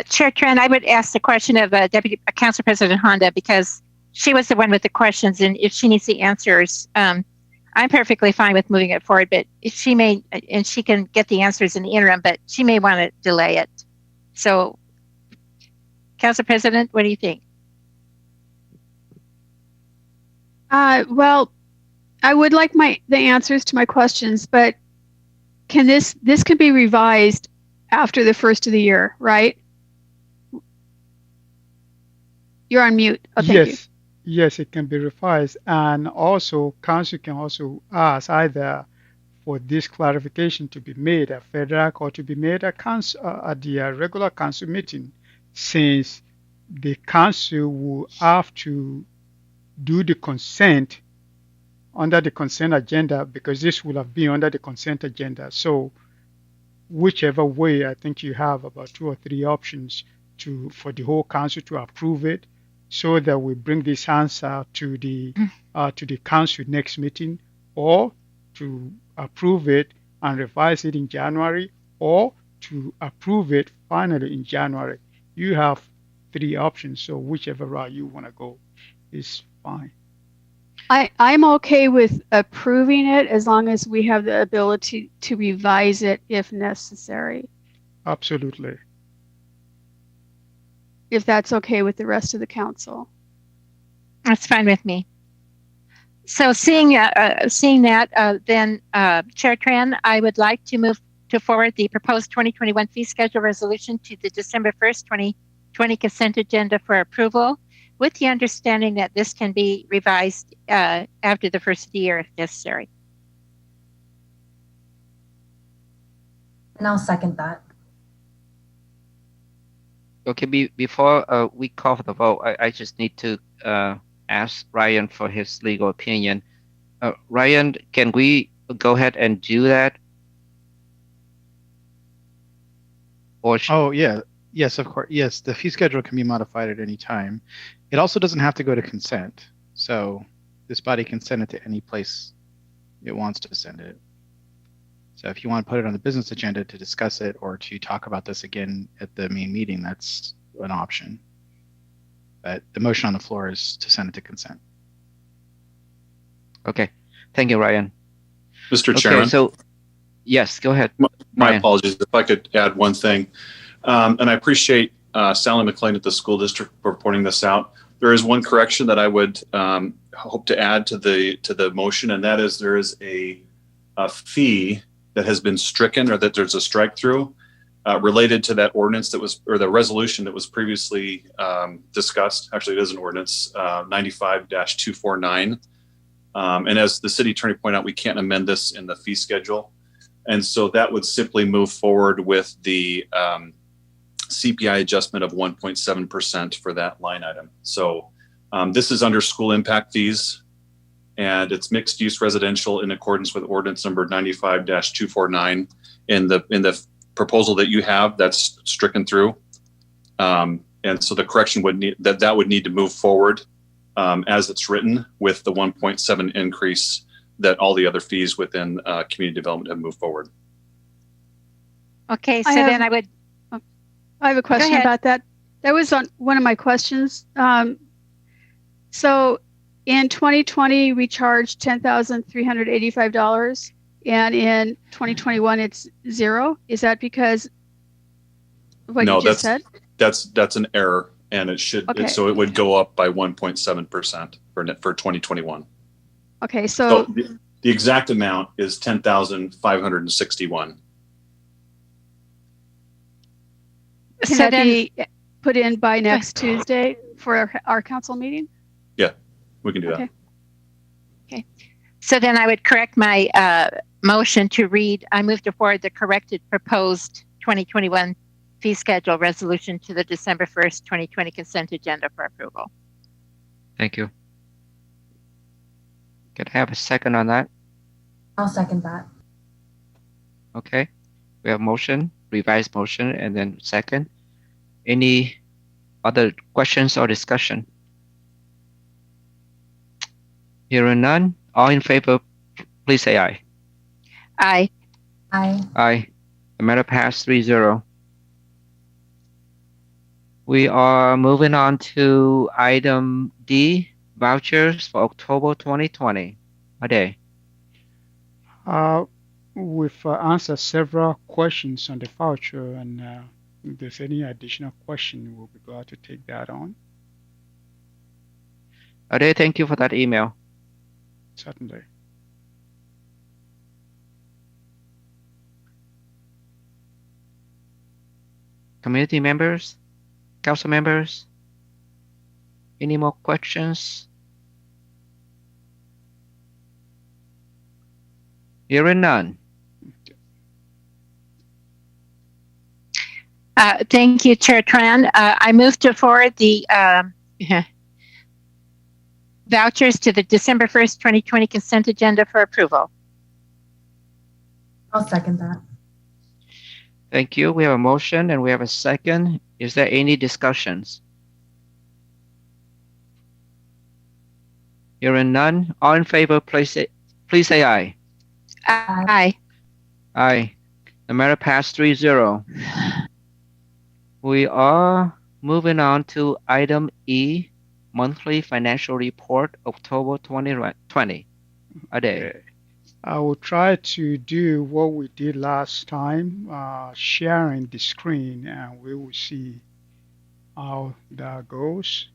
Chair Tran, I would ask the question of Deputy Council President Honda because she was the one with the questions, and if she needs the answers, I'm perfectly fine with moving it forward. But if she may, and she can get the answers in the interim, but she may want to delay it. So, Council President, what do you think? Well, I would like the answers to my questions, but this can be revised after the first of the year, right? You're on mute. Oh, thank you. Yes, it can be revised, and also council can also ask either for this clarification to be made at federal or to be made at council at the regular council meeting, since the council will have to do the consent under the consent agenda, because this will have been under the consent agenda. So whichever way, I think you have about 2 or 3 options for the whole council to approve it, so that we bring this answer to the council next meeting, or to approve it and revise it in January, or to approve it finally in January. You have 3 options, so whichever route you want to go is fine. I'm okay with approving it as long as we have the ability to revise it if necessary. Absolutely. If that's okay with the rest of the council. That's fine with me. So seeing that, then Chair Tran, I would like to move to forward the proposed 2021 fee schedule resolution to the December 1st, 2020 consent agenda for approval, with the understanding that this can be revised after the first of the year if necessary. And I'll second that. Okay, before we call for the vote, I just need to ask Ryan for his legal opinion. Ryan, can we go ahead and do that? Or yes, of course. Yes, the fee schedule can be modified at any time. It also doesn't have to go to consent. So this body can send it to any place it wants to send it. So if you want to put it on the business agenda to discuss it or to talk about this again at the main meeting, that's an option. But the motion on the floor is to send it to consent. Okay. Thank you, Ryan. Mr. Chairman. So, yes, go ahead. My apologies. If I could add one thing. And I appreciate Sally McLean at the school district for pointing this out. There is one correction that I would hope to add to the motion, and that is there is a fee that has been stricken, or that there's a strike through related to that ordinance that was, or the resolution that was previously discussed. Actually, it is an ordinance, 95-249. And as the city attorney pointed out, we can't amend this in the fee schedule. And so that would simply move forward with the CPI adjustment of 1.7% for that line item. So this is under school impact fees, and it's mixed use residential in accordance with ordinance number 95-249. In the proposal that you have, that's stricken through. And so the correction would need that would need to move forward as it's written, with the 1.7 increase that all the other fees within community development have moved forward. Okay, so then I would. I have a question about that. That was on one of my questions. So in 2020, we charged $10,385, and in 2021, it's $0. Is that because of what you just said? That's an error, and it should. Okay. So it would go up by 1.7% for 2021. Okay, so The exact amount is 10,561. Can that be put in by next Tuesday for our council meeting? Yeah, we can do Okay. that. Okay. So then I would correct my motion to read, I move to forward the corrected proposed 2021 fee schedule resolution to the December 1st, 2020 consent agenda for approval. Thank you. Can I have a second on that? I'll second that. Okay. We have motion, revised motion, and then second. Any other questions or discussion? Hearing none, all in favor, please say aye. Aye. Aye. Aye. The matter passed 3-0. We are moving on to item D, vouchers for October 2020. Ade. We've answered several questions on the voucher, and if there's any additional question, we'll be glad to take that on. Ade, thank you for that email. Certainly. Community members, council members, any more questions? Hearing none. Thank you, Chair Tran. I move to forward the vouchers to the December 1st, 2020 consent agenda for approval. I'll second that. Thank you. We have a motion and we have a second. Is there any discussions? Hearing none. All in favor, please say aye. Aye. Aye. The matter passed 3-0. We are moving on to item E, monthly financial report, October 2020. Ade. I will try to do what we did last time, sharing the screen, and we will see how that goes.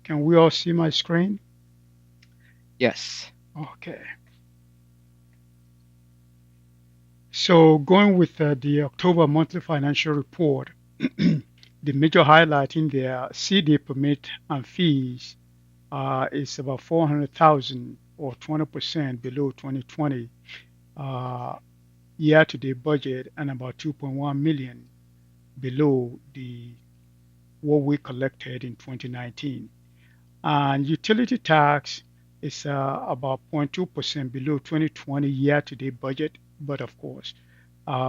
Can we all see my screen? Yes. Okay. So going with the October monthly financial report, the major highlight in there, CD permit and fees is about 400,000 or 20% below 2020 year-to-date budget, and about 2.1 million below what we collected in 2019. And utility tax is about 0.2% below 2020 year-to-date budget, but of course,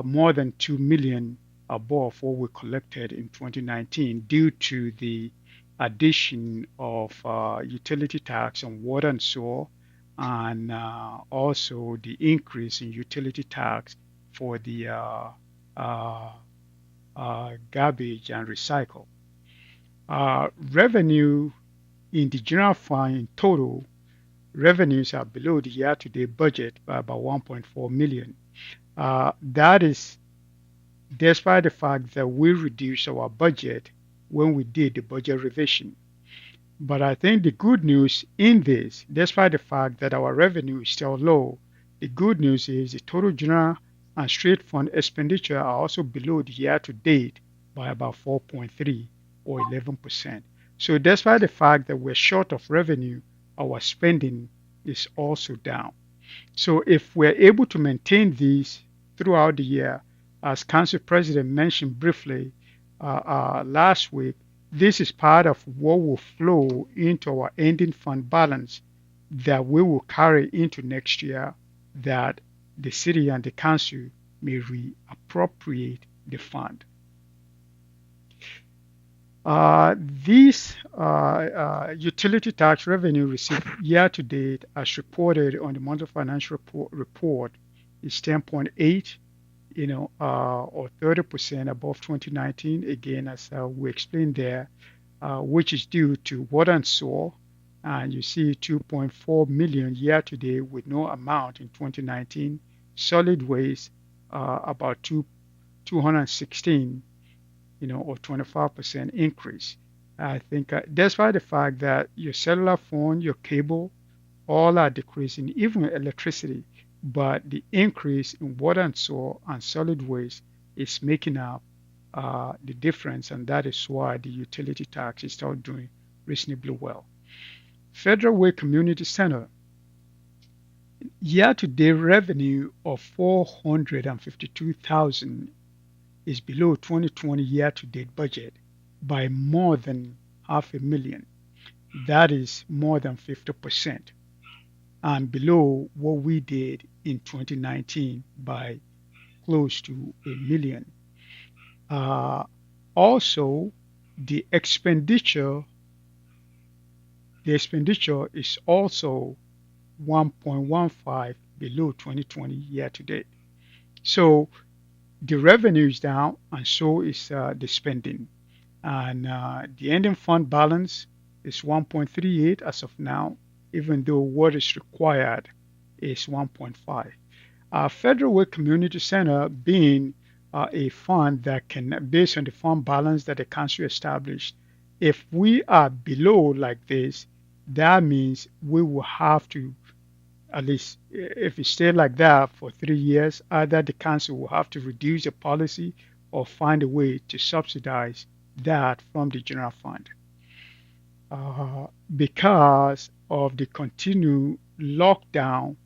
more than 2 million above what we collected in 2019 due to the addition of utility tax on water and sewer, and also the increase in utility tax for the garbage and recycle. Revenue in the general fund in total, revenues are below the year-to-date budget by about 1.4 million. That is despite the fact that we reduced our budget when we did the budget revision. But I think the good news in this, despite the fact that our revenue is still low, the good news is the total general and street fund expenditure are also below the year-to-date by about 4.3 or 11%. So despite the fact that we're short of revenue, our spending is also down. So if we're able to maintain these throughout the year, as Council President mentioned briefly last week, this is part of what will flow into our ending fund balance that we will carry into next year, that the city and the council may reappropriate the fund. These utility tax revenue received year-to-date, as reported on the monthly financial report, is 10.8, or 30% above 2019. Again, as we explained there, which is due to water and sewer, and you see 2.4 million year-to-date with no amount in 2019. Solid waste, about 216. Or 25% increase. I think despite the fact that your cellular phone, your cable, all are decreasing, even electricity, but the increase in water and soil and solid waste is making up the difference, and that is why the utility tax is still doing reasonably well. Federal Way Community Center, year-to-date revenue of 452,000 is below 2020 year-to-date budget by more than half a million. That is more than 50%, and below what we did in 2019 by close to a million. Uh, Also, the expenditure the expenditure is also 1.15 below 2020 year to date. So the revenue is down, and so is the spending. And the ending fund balance is 1.38 as of now, even though what is required is 1.5. Federal Way Community Center being a fund that can, based on the fund balance that the council established, if we are below like this, that means we will have to, at least if it stayed like that for 3 years, either the council will have to reduce the policy or find a way to subsidize that from the general fund. Because of the continued lockdown,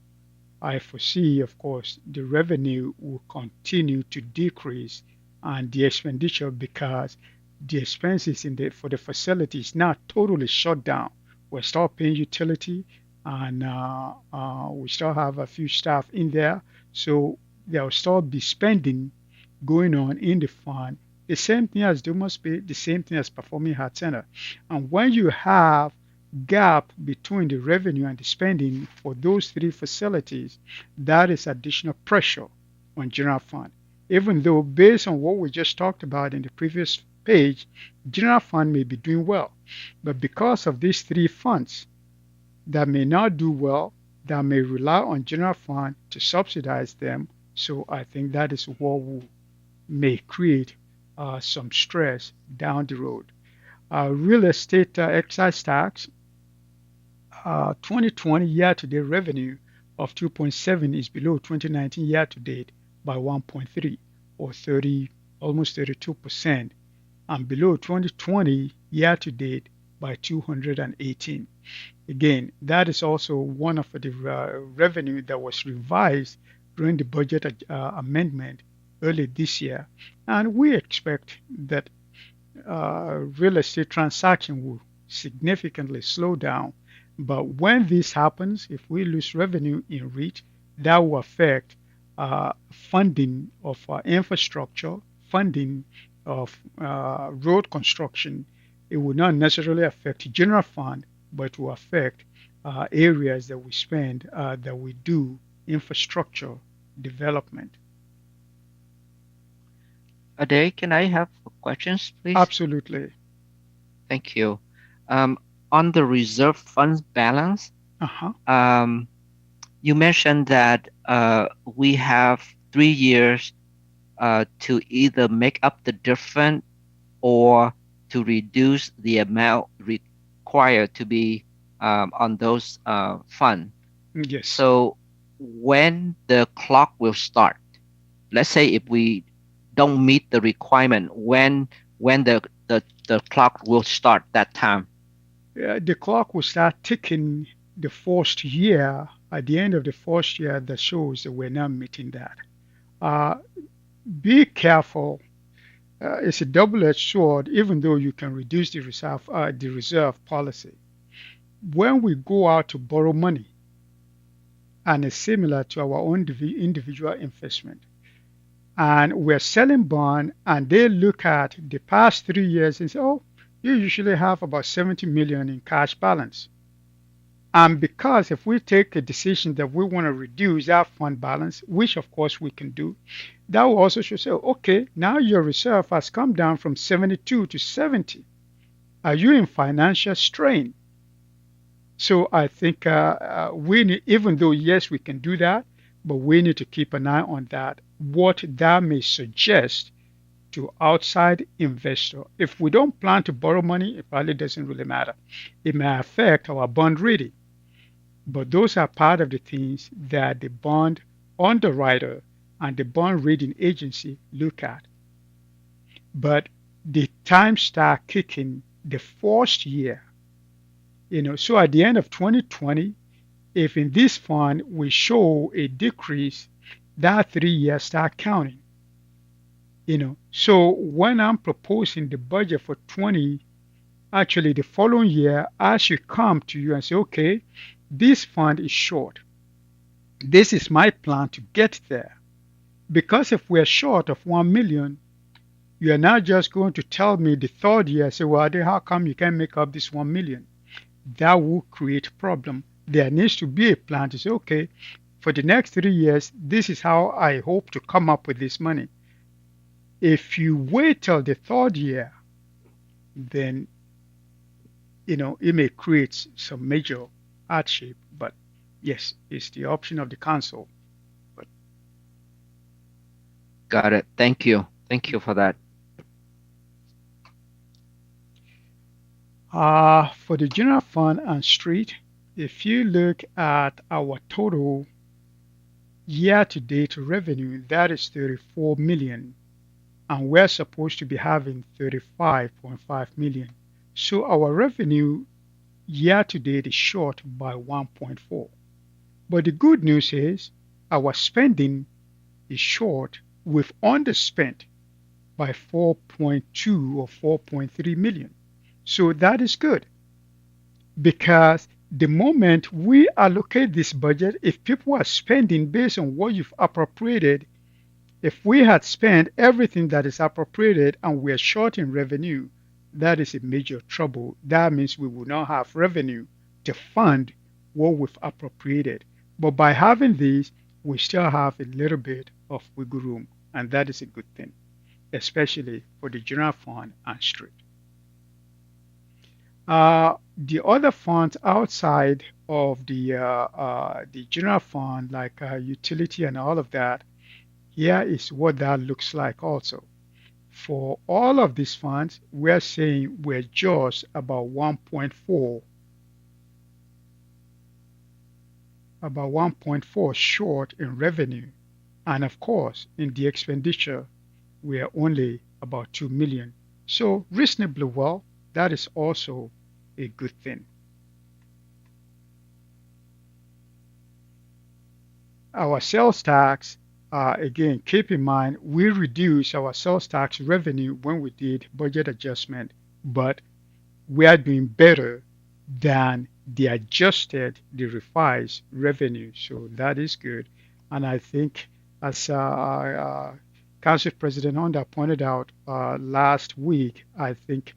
I foresee, of course, the revenue will continue to decrease and the expenditure, because the expenses for the facility is not totally shut down. We're still paying utility, and we still have a few staff in there, so there will still be spending going on in the fund. The same thing as there must be the same thing as Performing Arts Center. And when you have gap between the revenue and the spending for those three facilities, that is additional pressure on general fund. Even though based on what we just talked about in the previous page, general fund may be doing well. But because of these three funds that may not do well, that may rely on general fund to subsidize them, so I think that is what may create some stress down the road. Real estate excise tax, 2020 year-to-date revenue of 2.7 is below 2019 year-to-date by 1.3, or 30, almost 32%, and below 2020 year-to-date by 218. Again, that is also one of the revenue that was revised during the budget amendment early this year, and we expect that real estate transaction will significantly slow down. But when this happens, if we lose revenue in REIT, that will affect funding of infrastructure, funding of road construction. It will not necessarily affect general fund, but it will affect areas that we spend, that we do infrastructure development. Ade, can I have questions, please? Absolutely. Thank you. On the reserve funds balance, you mentioned that we have 3 years to either make up the difference or to reduce the amount required to be on those funds. Yes. So when the clock will start, let's say if we don't meet the requirement, when the clock will start that time? The clock will start ticking the first year. At the end of the first year, that shows that we're not meeting that. Be careful. It's a double-edged sword, even though you can reduce the reserve policy. When we go out to borrow money, and it's similar to our own individual investment, and we're selling bond, and they look at the past 3 years and say, oh, you usually have about 70 million in cash balance. And because if we take a decision that we want to reduce our fund balance, which of course we can do, that will also show, say, okay, now your reserve has come down from 72 to 70. Are you in financial strain? So I think we need, even though yes, we can do that, but we need to keep an eye on that, what that may suggest to outside investor. If we don't plan to borrow money, it probably doesn't really matter. It may affect our bond rating. But those are part of the things that the bond underwriter and the bond rating agency look at. But the time start kicking the first year, so at the end of 2020, if in this fund we show a decrease, that 3 years start counting. So when I'm proposing the budget for 20, actually the following year, I should come to you and say, okay, this fund is short. This is my plan to get there. Because if we're short of 1 million, you are not just going to tell me the third year, say, well, then how come you can't make up this 1 million? That will create a problem. There needs to be a plan to say, okay, for the next 3 years, this is how I hope to come up with this money. If you wait till the third year, then it may create some major hardship. But yes, it's the option of the council. But Got it. Thank you. Thank you for that. For the general fund and street, if you look at our total year-to-date revenue, that is 34 million, and we're supposed to be having 35.5 million. So our revenue year-to-date is short by 1.4. But the good news is our spending is short. We've underspent by 4.2 or 4.3 million. So that is good, because the moment we allocate this budget, if people are spending based on what you've appropriated, if we had spent everything that is appropriated and we're short in revenue, that is a major trouble. That means we will not have revenue to fund what we've appropriated. But by having these, we still have a little bit of wiggle room, and that is a good thing, especially for the general fund and street. The other funds outside of the general fund, like utility and all of that, here is what that looks like also. For all of these funds, we're saying we're just about 1.4 short in revenue. And of course, in the expenditure, we are only about 2 million. So reasonably well, that is also a good thing. Our sales tax, again, keep in mind, we reduced our sales tax revenue when we did budget adjustment, but we are doing better than the adjusted, the revised revenue. So that is good. And I think, as Council President Honda pointed out last week, I think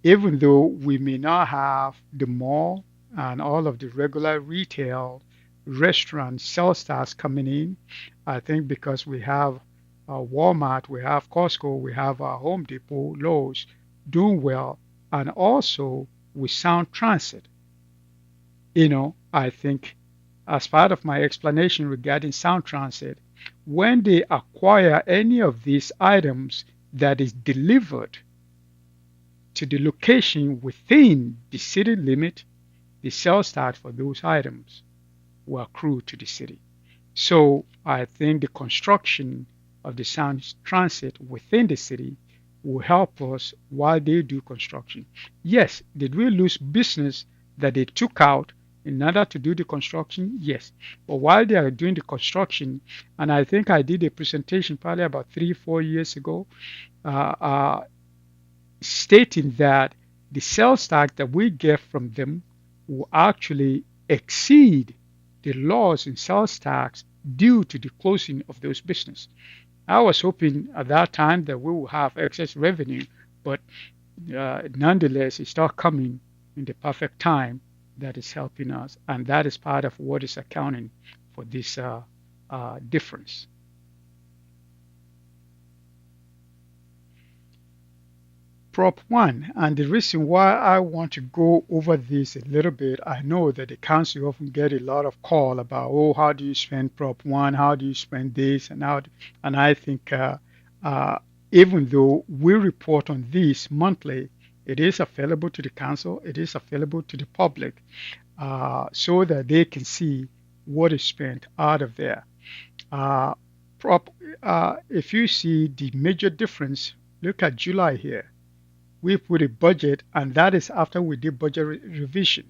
even though we may not have the mall and all of the regular retail restaurant sales tax coming in, I think because we have Walmart, we have Costco, we have Home Depot, Lowe's doing well, and also with Sound Transit. I think as part of my explanation regarding Sound Transit, when they acquire any of these items that is delivered to the location within the city limit, the sales tax for those items will accrue to the city. So I think the construction of the Sound Transit within the city will help us while they do construction. Yes, did we lose business that they took out in order to do the construction? Yes. But while they are doing the construction, and I think I did a presentation probably about 3-4 years ago, stating that the sales tax that we get from them will actually exceed the laws in sales tax due to the closing of those businesses. I was hoping at that time that we will have excess revenue, but nonetheless, it's not coming in the perfect time that is helping us, and that is part of what is accounting for this difference. Prop 1, and the reason why I want to go over this a little bit, I know that the council often get a lot of call about, oh, how do you spend Prop 1, how do you spend this, and I think even though we report on this monthly, It is available to the council. It is available to the public so that they can see what is spent out of there. Uh, prop, if you see the major difference, look at July here. We put a budget, and that is after we did budget revision.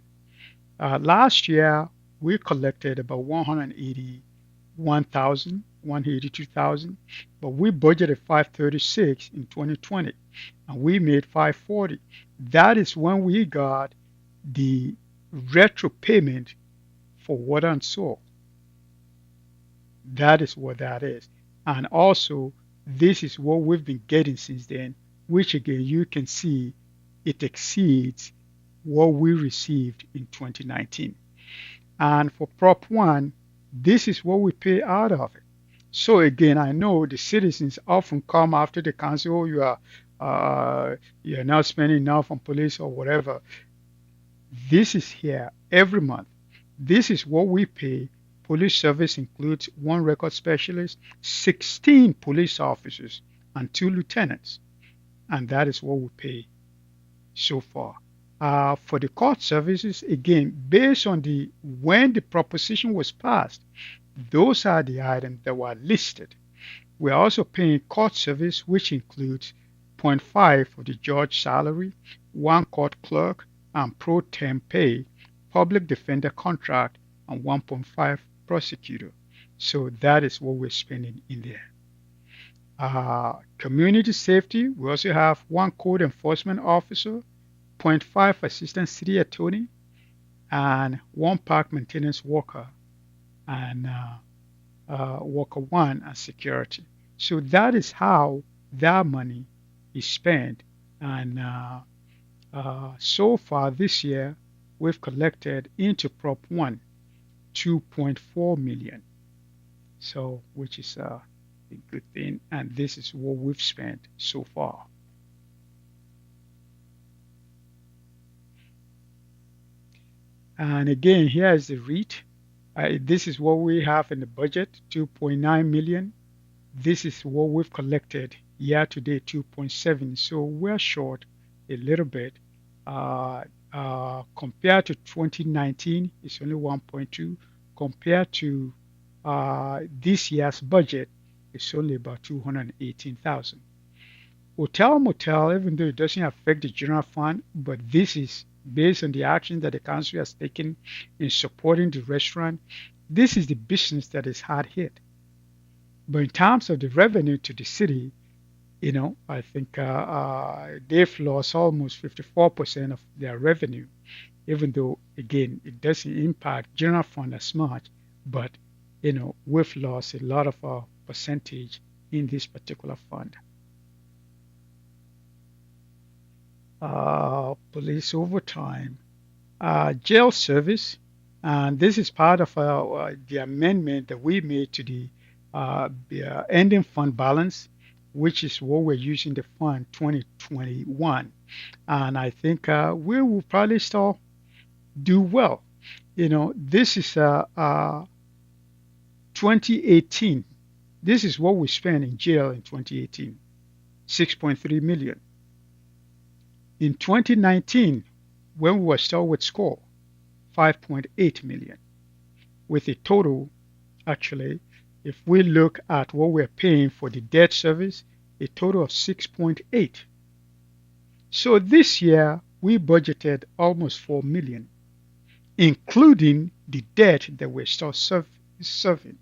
Last year, we collected about 181,000, 182,000, but we budgeted 536 in 2020, and we made 540. That is when we got the retro payment for water and sewer. That is what that is. And also, this is what we've been getting since then, which again, you can see it exceeds what we received in 2019. And for Prop 1, this is what we pay out of it. So again, I know the citizens often come after the council, oh, you're not spending enough on police or whatever. This is here every month. This is what we pay. Police service includes one record specialist, 16 police officers, and 2 lieutenants. And that is what we pay so far. For the court services, again, based on when the proposition was passed, those are the items that were listed. We're also paying court service, which includes zero point 0.5 for the judge salary, 1 court clerk, and pro tem pay, public defender contract, and 1.5 prosecutor. So that is what we're spending in there. Community safety, we also have 1 code enforcement officer, 0.5 assistant city attorney, and 1 park maintenance worker, and worker 1 and security. So that is how that money is spent. And so far this year, we've collected into Prop 1 2.4 million. So, which is a good thing. And this is what we've spent so far. And again, here is the REIT. This is what we have in the budget, 2.9 million. This is what we've collected year to date, 2.7. So we're short a little bit. Compared to 2019, it's only 1.2. Compared to this year's budget, it's only about 218,000. Hotel motel, even though it doesn't affect the general fund, but this is based on the action that the council has taken in supporting the restaurant. This is the business that is hard hit. But in terms of the revenue to the city, I think they've lost almost 54% of their revenue, even though, again, it doesn't impact general fund as much, but, we've lost a lot of our percentage in this particular fund. Police overtime, jail service, and this is part of the amendment that we made to the ending fund balance, which is what we're using the fund 2021. And I think we will probably still do well. This is 2018. This is what we spent in jail in 2018, 6.3 million. In 2019, when we were still with SCORE, 5.8 million, with a total, actually, if we look at what we're paying for the debt service, a total of 6.8. So this year, we budgeted almost 4 million, including the debt that we're still serving.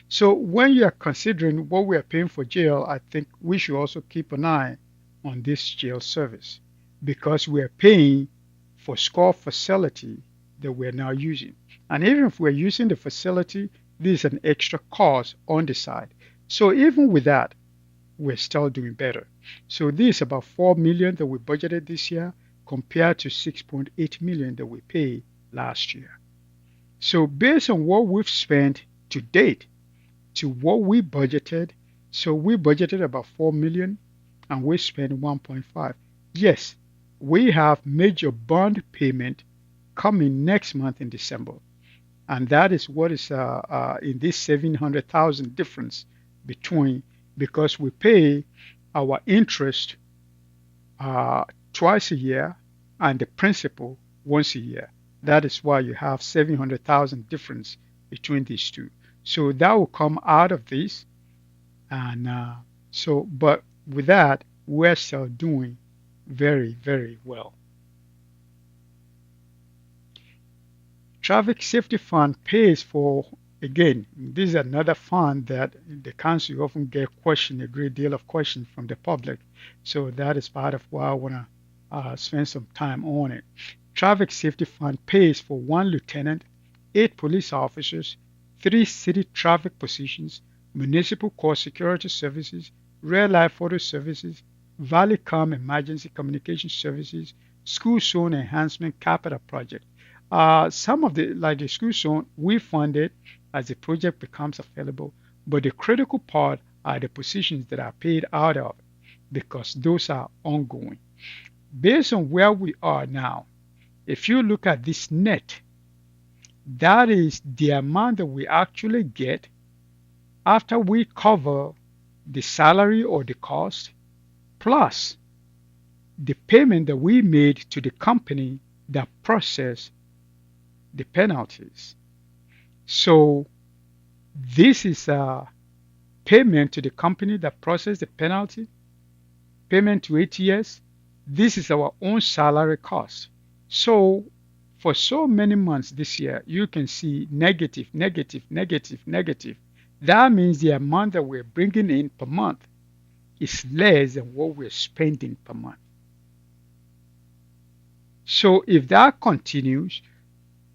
So when you are considering what we are paying for jail, I think we should also keep an eye on this jail service, because we are paying for SCORE facility that we're now using. And even if we're using the facility, this is an extra cost on the side. So even with that, we're still doing better. So this is about 4 million that we budgeted this year compared to 6.8 million that we paid last year. So based on what we've spent to date to what we budgeted, so we budgeted about 4 million and we spent 1.5. Yes, we have major bond payment coming next month in December. And that is what is in this 700,000 difference between, because we pay our interest twice a year and the principal once a year. That is why you have 700,000 difference between these two. So that will come out of this. And but with that, we're still doing very, very well. Traffic Safety Fund pays for, again, this is another fund that the council often get a great deal of questions from the public. So that is part of why I want to spend some time on it. Traffic Safety Fund pays for 1 lieutenant, 8 police officers, 3 city traffic positions, municipal court security services, red light photo services, Valley-Com emergency communication services, school zone enhancement capital project. Some of the, like the school zone, we fund it as the project becomes available, but the critical part are the positions that are paid out of it because those are ongoing. Based on where we are now, if you look at this net, that is the amount that we actually get after we cover the salary or the cost plus the payment that we made to the company that processed the penalties. So this is a payment to the company that processed the penalty, payment to ATS. This is our own salary cost. So for so many months this year, you can see negative, negative, negative, negative. That means the amount that we're bringing in per month is less than what we're spending per month. So if that continues,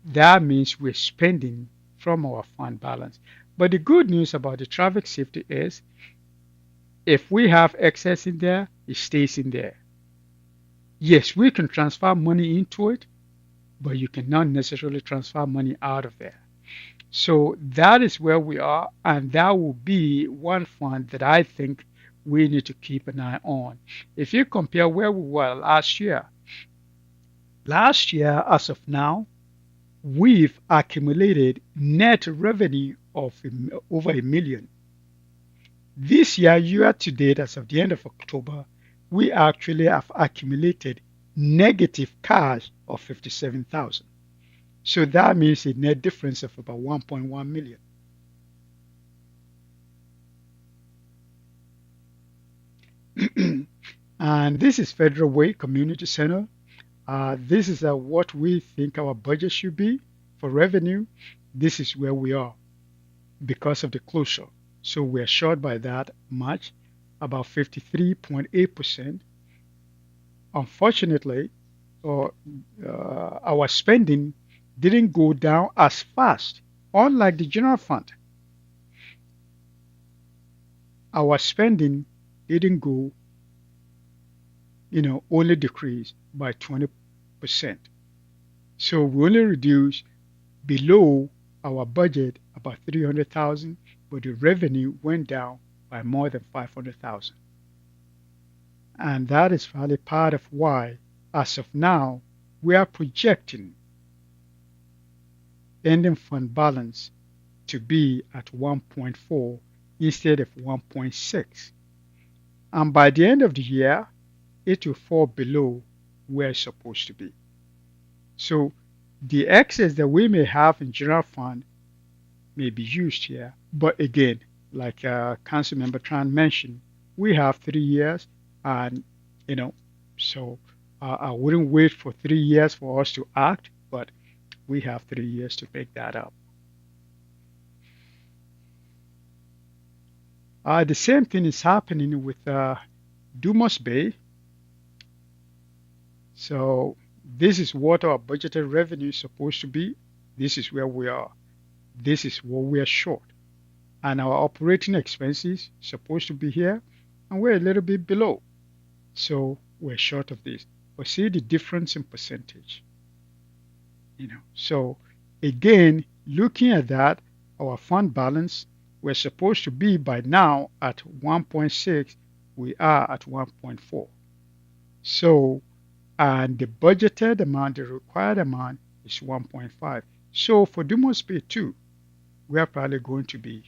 that means we're spending from our fund balance. But the good news about the traffic safety is if we have excess in there, it stays in there. Yes, we can transfer money into it, but you cannot necessarily transfer money out of there. So that is where we are, and that will be one fund that I think we need to keep an eye on. If you compare where we were last year, as of now, we've accumulated net revenue of over $1 million. This year to date, as of the end of October, we actually have accumulated negative cash of 57,000. So that means a net difference of about 1.1 million. And this is Federal Way Community Center. This is what we think our budget should be for revenue. This is where we are because of the closure. So we're short by that much, about 53.8%. Unfortunately, our spending didn't go down as fast, unlike the general fund. Our spending didn't go, only decreased by 20%. So we only reduced below our budget about 300,000, but the revenue went down by more than 500,000. And that is probably part of why, as of now, we are projecting ending fund balance to be at 1.4 instead of 1.6. And by the end of the year, it will fall below where it's supposed to be. So the excess that we may have in general fund may be used here. But again, like Council Member Tran mentioned, we have 3 years, and so I wouldn't wait for 3 years for us to act, but we have 3 years to make that up. The same thing is happening with Dumas Bay. So this is what our budgeted revenue is supposed to be. This is where we are. This is what we are short. And our operating expenses supposed to be here, and we're a little bit below. So we're short of this. But see the difference in percentage. So again, looking at that, our fund balance, we're supposed to be by now at 1.6. We are at 1.4. So, and the budgeted amount, the required amount is 1.5. So for Dumas Bay 2, we are probably going to be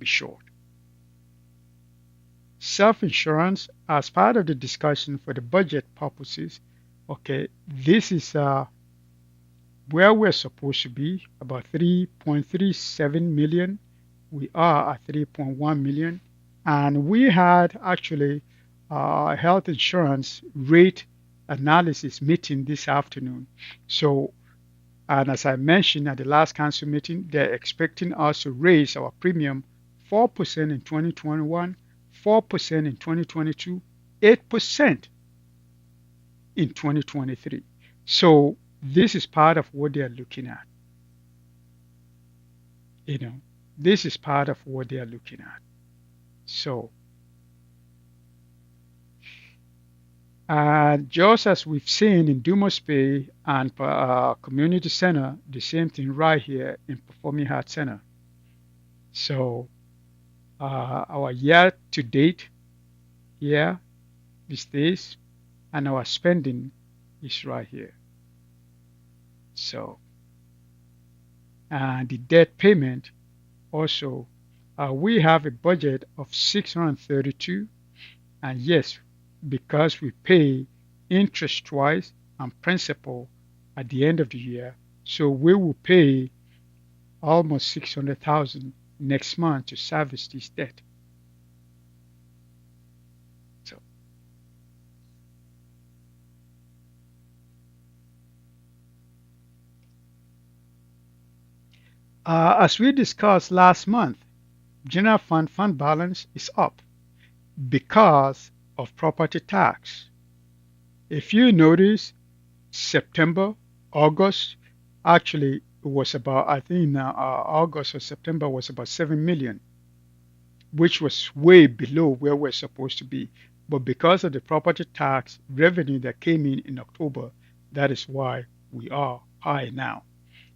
short. Self-insurance, as part of the discussion for the budget purposes, okay, this is where we're supposed to be, about 3.37 million. We are at 3.1 million. And we had actually health insurance rate analysis meeting this afternoon. So, and as I mentioned at the last council meeting, they're expecting us to raise our premium 4% in 2021, 4% in 2022, 8% in 2023. So this is part of what they're looking at. You know, this is part of what they're looking at. So, just as we've seen in Dumas Bay and Community Center, the same thing right here in Performing Arts Center. So, our year to date here is this, and our spending is right here. So, and the debt payment also, we have a budget of 632, and yes, because we pay interest twice and principal at the end of the year, so we will pay almost 600,000 next month to service this debt. So, as we discussed last month, general fund balance is up because of property tax. If you notice, September, August, actually it was about, I think August or September was about 7 million, which was way below where we're supposed to be. But because of the property tax revenue that came in October, that is why we are high now.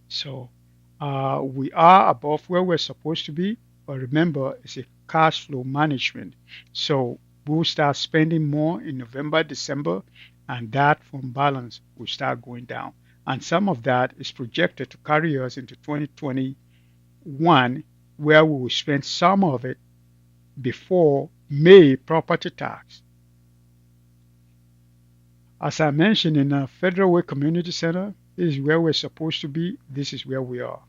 So we are above where we're supposed to be, but remember, it's a cash flow management. So we'll start spending more in November, December, and that fund balance will start going down. And some of that is projected to carry us into 2021, where we will spend some of it before May property tax. As I mentioned in a Federal Way Community Center, this is where we're supposed to be. This is where we are.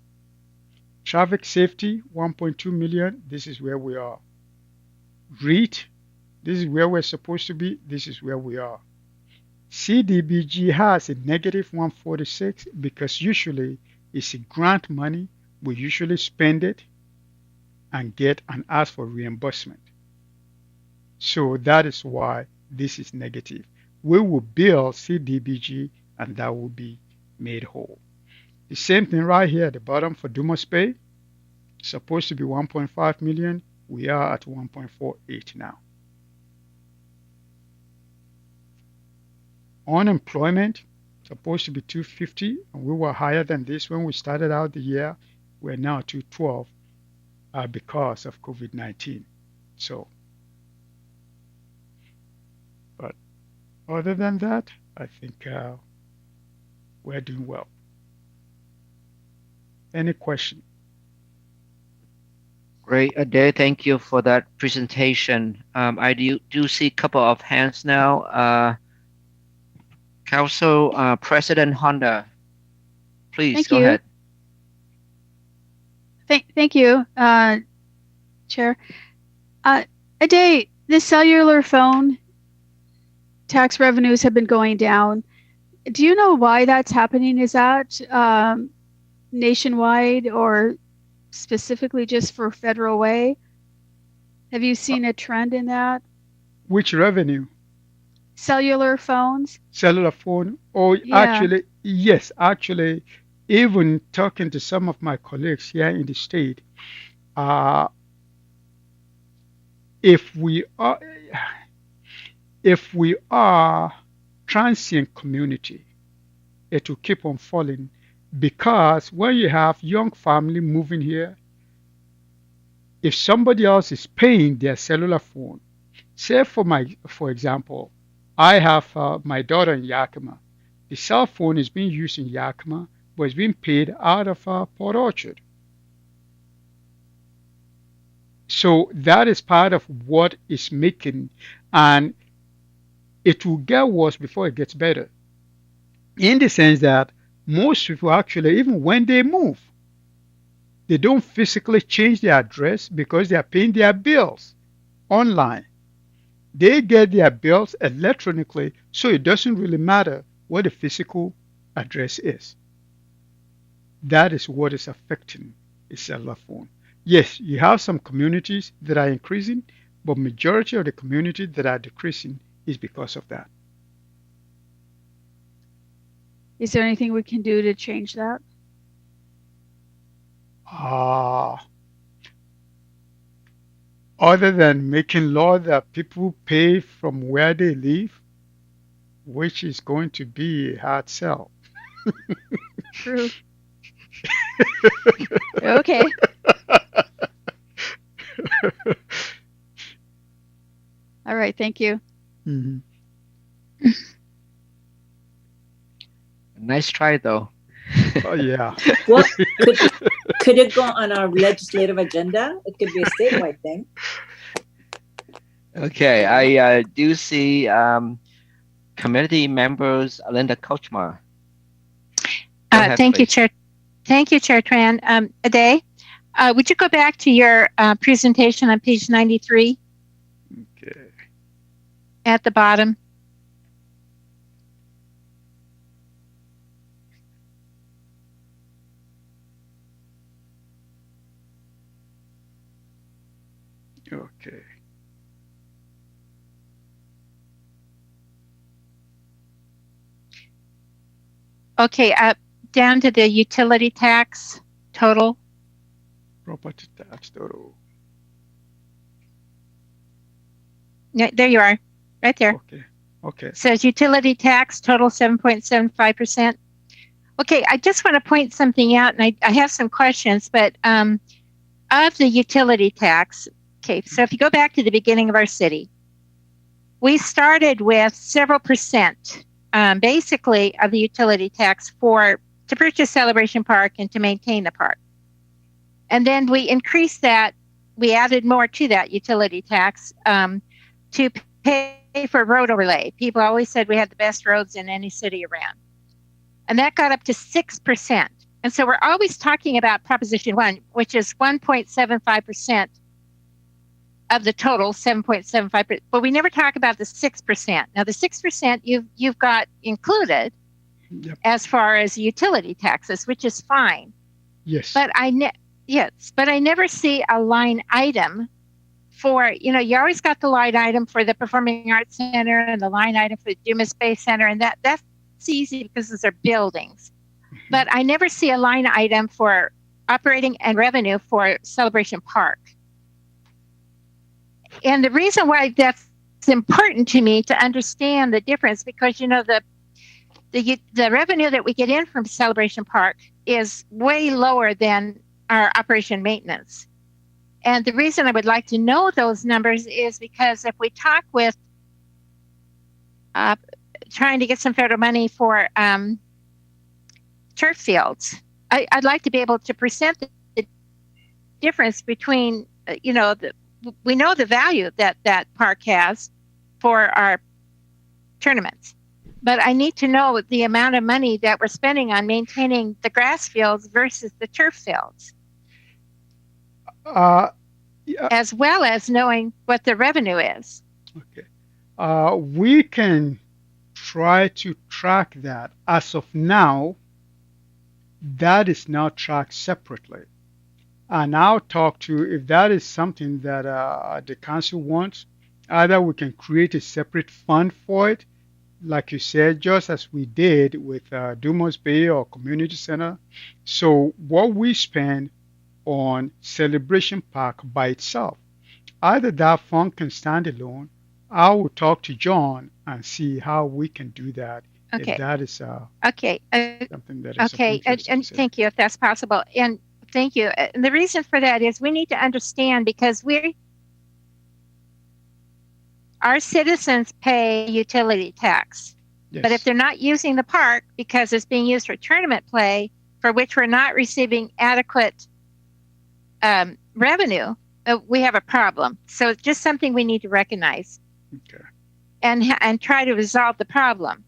Traffic safety, 1.2 million. This is where we are. REIT, this is where we're supposed to be. This is where we are. CDBG has a negative 146 because usually it's a grant money. We usually spend it and get and ask for reimbursement. So that is why this is negative. We will bill CDBG and that will be made whole. The same thing right here at the bottom for Dumas Bay. Supposed to be 1.5 million. We are at 1.48 now. Unemployment supposed to be 250, and we were higher than this when we started out the year. We're now 212 because of COVID-19. So, but other than that, I think we're doing well. Any question? Great, Ade. Thank you for that presentation. I do see a couple of hands now. Council President Honda, please go ahead. Thank you, Chair. Ade, the cellular phone tax revenues have been going down. Do you know why that's happening? Is that nationwide or specifically just for Federal Way? Have you seen a trend in that? Which revenue? Cellular phones. Cellular phone. Oh, yeah. Actually, yes. Actually, even talking to some of my colleagues here in the state, if we are transient community, it will keep on falling. Because when you have young family moving here, if somebody else is paying their cellular phone, say for example, I have my daughter in Yakima. The cell phone is being used in Yakima, but it's being paid out of Port Orchard. So that is part of what is making, and it will get worse before it gets better. In the sense that most people actually, even when they move, they don't physically change their address because they are paying their bills online. They get their bills electronically, so it doesn't really matter what the physical address is. That is what is affecting a cellular phone. Yes, you have some communities that are increasing, but majority of the communities that are decreasing is because of that. Is there anything we can do to change that? Other than making law that people pay from where they live, which is going to be a hard sell. True. Okay. All right. Thank you. Mm-hmm. Nice try, though. Oh, yeah. Well, could it go on our legislative agenda? It could be a statewide thing. Okay, I do see committee members Linda Kochmar. Thank you, Chair. Thank you, Chair Tran. Ade, would you go back to your presentation on page 93? Okay. At the bottom. Okay. Okay, down to the utility tax total. Property tax total. Yeah, there you are, right there. Okay. Okay. It says utility tax total 7.75%. Okay, I just want to point something out, and I have some questions, but of the utility tax, okay, so if you go back to the beginning of our city, we started with several percent, basically, of the utility tax to purchase Celebration Park and to maintain the park. And then we increased that, we added more to that utility tax to pay for road overlay. People always said we had the best roads in any city around. And that got up to 6%. And so we're always talking about Proposition 1, which is 1.75% of the total, 7.75%. But we never talk about the 6%. Now, the 6% you've got included as far as utility taxes, which is fine. Yes. But I never see a line item for, you always got the line item for the Performing Arts Center and the line item for the Dumas Space Center, and that's easy because those are buildings. But I never see a line item for operating and revenue for Celebration Park. And the reason why that's important to me to understand the difference, because the revenue that we get in from Celebration Park is way lower than our operation maintenance. And the reason I would like to know those numbers is because if we talk with trying to get some federal money for turf fields, I'd like to be able to present the difference between, we know the value that park has for our tournaments, but I need to know the amount of money that we're spending on maintaining the grass fields versus the turf fields. As well as knowing what the revenue is. Okay. We can try to track that. As of now, that is not tracked separately. And I'll talk to, if that is something that the council wants, either we can create a separate fund for it, like you said, just as we did with Dumas Bay or Community Center. So what we spend on Celebration Park by itself, either that fund can stand alone. I will talk to John and see how we can do that. Okay. If that is something that is okay. And thank you if that's possible. And thank you. And the reason for that is we need to understand, because our citizens pay utility tax. Yes. But if they're not using the park because it's being used for tournament play, for which we're not receiving adequate revenue, we have a problem. So it's just something we need to recognize Okay. and try to resolve the problem.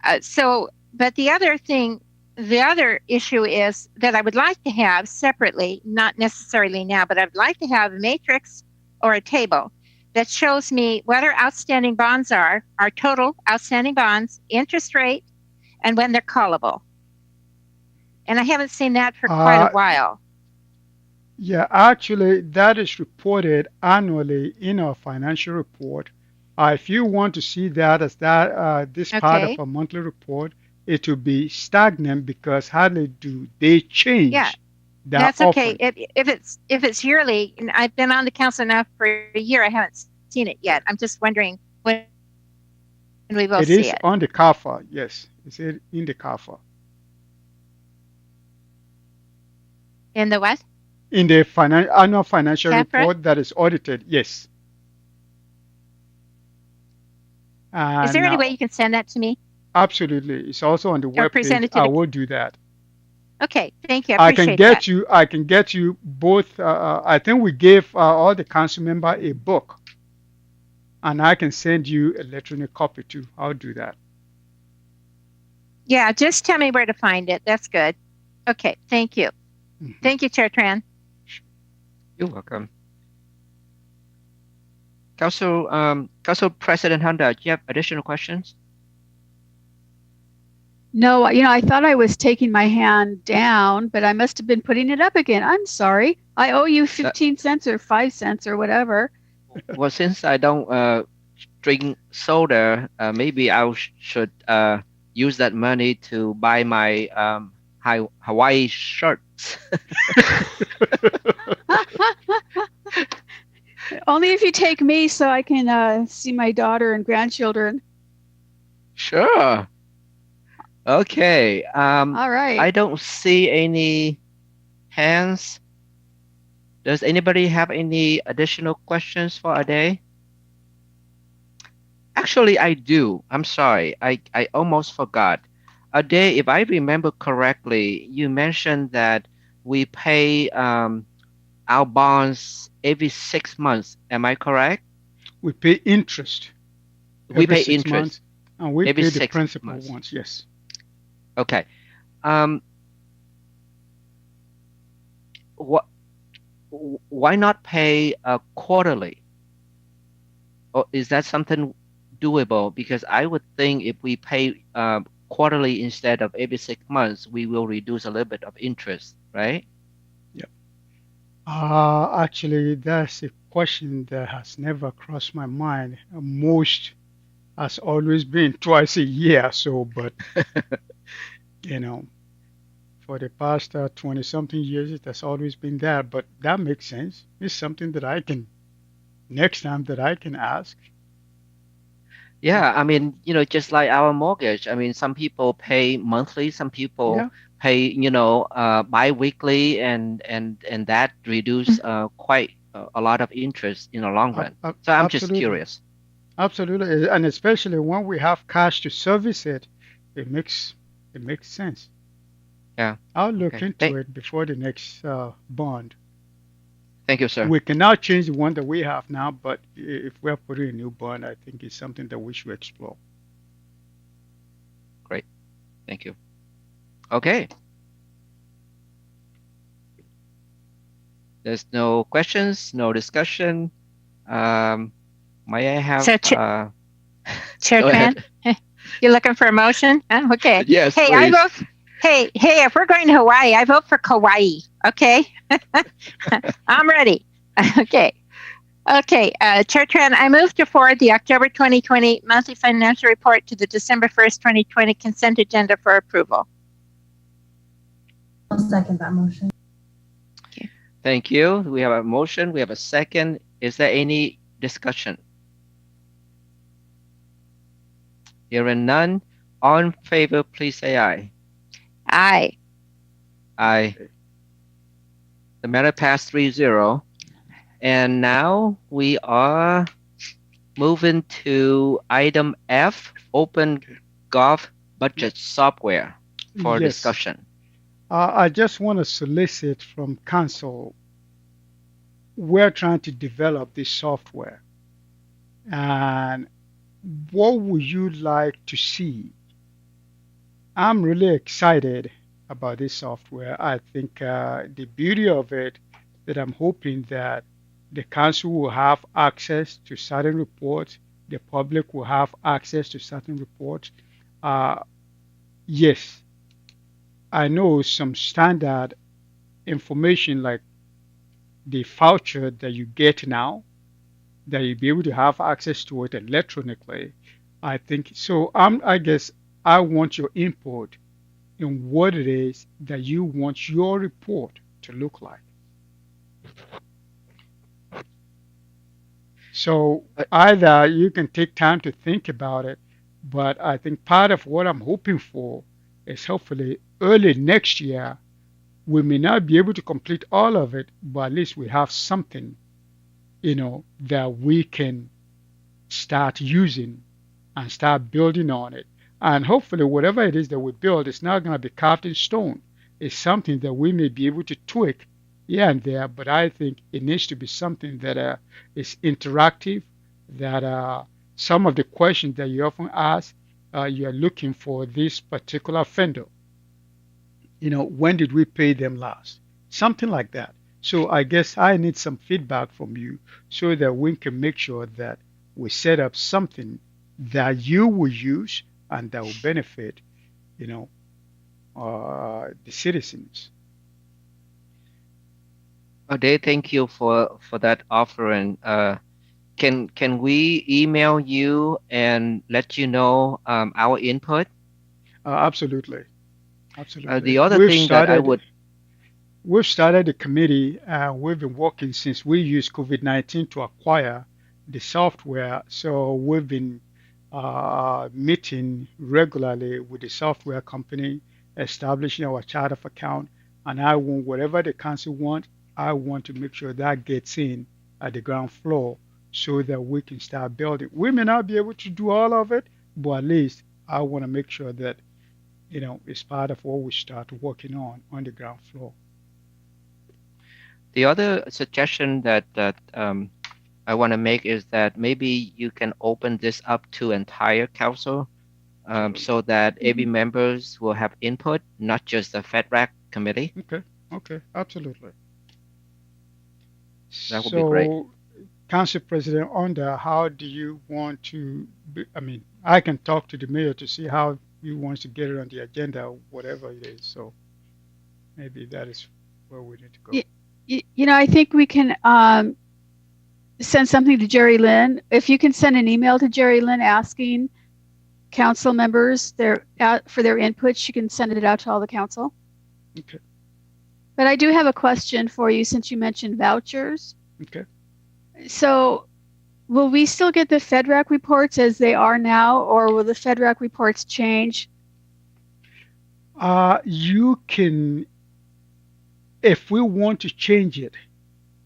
But the other issue is that I would like to have separately, not necessarily now, but I'd like to have a matrix or a table that shows me what our outstanding bonds are, our total outstanding bonds, interest rate, and when they're callable. And I haven't seen that for quite a while. Yeah, actually, that is reported annually in our financial report. If you want to see that as this part of Okay. a monthly report, it will be stagnant because hardly do they change Yeah, that that's okay. often. If it's yearly, and I've been on the council now for a year, I haven't seen it yet. I'm just wondering when we will It see is it. on the CAFA, yes, it's in the CAFA. In the what? In the annual financial CAFRA? report that is audited, yes. Is there And any way you can send that to me absolutely, it's also on the or web present page. it to I the? will do that. Okay, thank you. I appreciate that. I can get you both. I think we gave all the council member a book, and I can send you an electronic copy too. I'll do that. Yeah, just tell me where to find it. That's good. Okay, thank you. Thank you, Chair Tran. You're welcome. Council President Honda, do you have additional questions? No, I thought I was taking my hand down, but I must have been putting it up again. I'm sorry. I owe you 15 cents or 5 cents or whatever. Well, since I don't drink soda, maybe I should use that money to buy my Hawaii shirts. Only if you take me so I can see my daughter and grandchildren. Sure. Okay. All right. I don't see any hands. Does anybody have any additional questions for Ade? Actually, I do. I'm sorry. I almost forgot. Ade, if I remember correctly, you mentioned that we pay our bonds every 6 months. Am I correct? We pay interest We every pay 6 interest months, and we every pay the 6 principal months. once. Yes. Okay. What? Why not pay quarterly? Or is that something doable? Because I would think if we pay quarterly instead of every 6 months, we will reduce a little bit of interest, right? Yep. Actually, that's a question that has never crossed my mind. Most has always been twice a year. So, but you know, for the past 20 something years, it has always been there. But that makes sense. It's something that I can next time that I can ask. Yeah, I mean, just like our mortgage. I mean, some people pay monthly, some people Yeah. pay, bi-weekly, and that reduce quite a lot of interest in the long run. So I'm just Absolutely. curious. Absolutely. And especially when we have cash to service it, it makes sense. Yeah. I'll look Okay. into it before the next bond. Thank you, sir. We cannot change the one that we have now, but if we're putting a new bond, I think it's something that we should explore. Great. Thank you. Okay. There's no questions, no discussion. May I have So, Chair go Tran, ahead. you're looking for a motion? Okay. Yes, Hey, I please. vote. Hey, if we're going to Hawaii, I vote for Kauai. Okay. I'm ready. Okay. Okay. Chair Tran, I move to forward the October 2020 monthly financial report to the December 1st, 2020 consent agenda for approval. I'll second that motion. Thank you. We have a motion. We have a second. Is there any discussion? Hearing none. All in favor, please say aye. Aye. Aye. The matter passed 3-0. And now we are moving to item F, Open Golf Budget Software for Yes. discussion. I just want to solicit from council we're trying to develop this software, and what would you like to see? I'm really excited about this software. I think the beauty of it that I'm hoping that the council will have access to certain reports, the public will have access to certain reports. Uh, yes, I know some standard information like the voucher that you get now, that you'll be able to have access to it electronically. I think so. I guess I want your input in what it is that you want your report to look like. So Uh, either you can take time to think about it, but I think part of what I'm hoping for is hopefully early next year, we may not be able to complete all of it, but at least we have something, that we can start using and start building on it. And hopefully, whatever it is that we build is not going to be carved in stone. It's something that we may be able to tweak here and there, but I think it needs to be something that is interactive, that some of the questions that you often ask, you're looking for this particular vendor. When did we pay them last? Something like that. So I guess I need some feedback from you so that we can make sure that we set up something that you will use and that will benefit, you know, the citizens. Ade, thank you for that offering. Can we email you and let you know our input? Absolutely, absolutely. The other thing that I would We've started a committee. We've been working since we used COVID-19 to acquire the software. So we've been meeting regularly with the software company, establishing our chart of account. And I want whatever the council want, I want to make sure that gets in at the ground floor so that we can start building. We may not be able to do all of it, but at least I want to make sure that it's part of what we start working on the ground floor. the other suggestion that I want to make is that maybe you can open this up to entire council so that every members will have input, not just the FedRAC committee. Okay, absolutely. That would be great. So, Council President, on that, how do you want to I can talk to the mayor to see how he wants to get it on the agenda, whatever it is. So maybe that is where we need to go. I think we can send something to Jerry Lynn. If you can send an email to Jerry Lynn asking council members for their input, you can send it out to all the council. Okay. But I do have a question for you since you mentioned vouchers. Okay. So will we still get the FedRAC reports as they are now, or will the FedRAC reports change? You can, if we want to change it,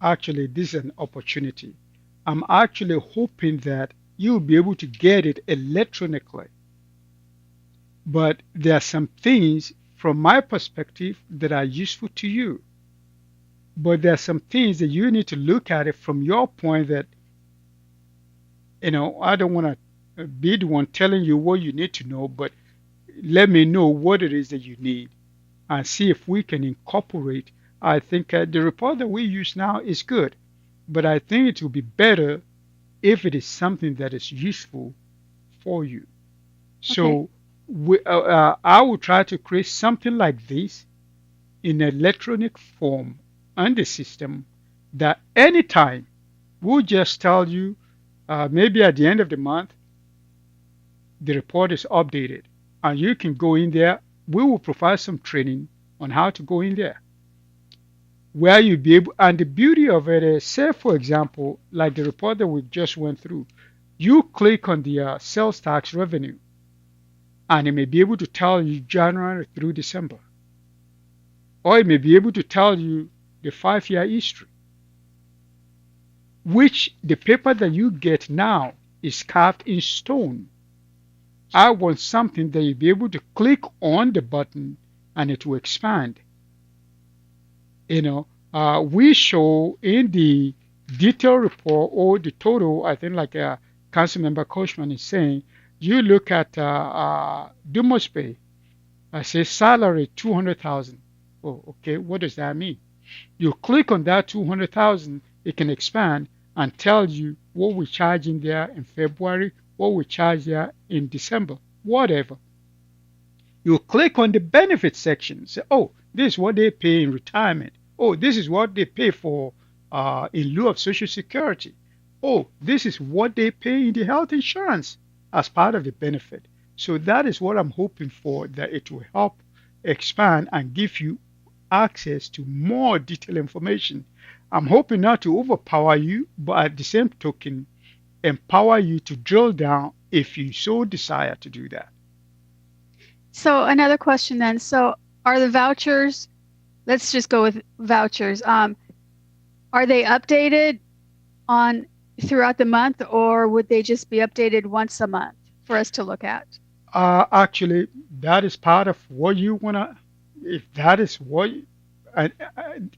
actually, this is an opportunity. I'm actually hoping that you'll be able to get it electronically. But there are some things from my perspective that are useful to you. But there are some things that you need to look at it from your point that, I don't want to be the one telling you what you need to know, but let me know what it is that you need and see if we can incorporate. I think the report that we use now is good, but I think it will be better if it is something that is useful for you. So I will try to create something like this in electronic form on the system that anytime we'll just tell you, maybe at the end of the month, the report is updated and you can go in there. We will provide some training on how to go in there where you be able, and the beauty of it is, say for example, like the report that we just went through, you click on the sales tax revenue and it may be able to tell you January through December, or it may be able to tell you the 5-year history, which the paper that you get now is carved in stone. I want something that you'll be able to click on the button and it will expand. We show in the detailed report or the total, I think like Councilmember Koshman is saying, you look at due must pay. I say salary 200,000. Oh, okay. What does that mean? You click on that 200,000, it can expand and tell you what we charge in there in February, what we charge there in December, whatever. You click on the benefit section. Say, oh, this is what they pay in retirement. Oh, this is what they pay for in lieu of Social Security. Oh, this is what they pay in the health insurance as part of the benefit. So that is what I'm hoping for, that it will help expand and give you access to more detailed information. I'm hoping not to overpower you, but at the same token, empower you to drill down if you so desire to do that. So another question then. So are the vouchers, let's just go with vouchers. Are they updated on throughout the month, or would they just be updated once a month for us to look at? Actually, that is part of what you want to, if that is what,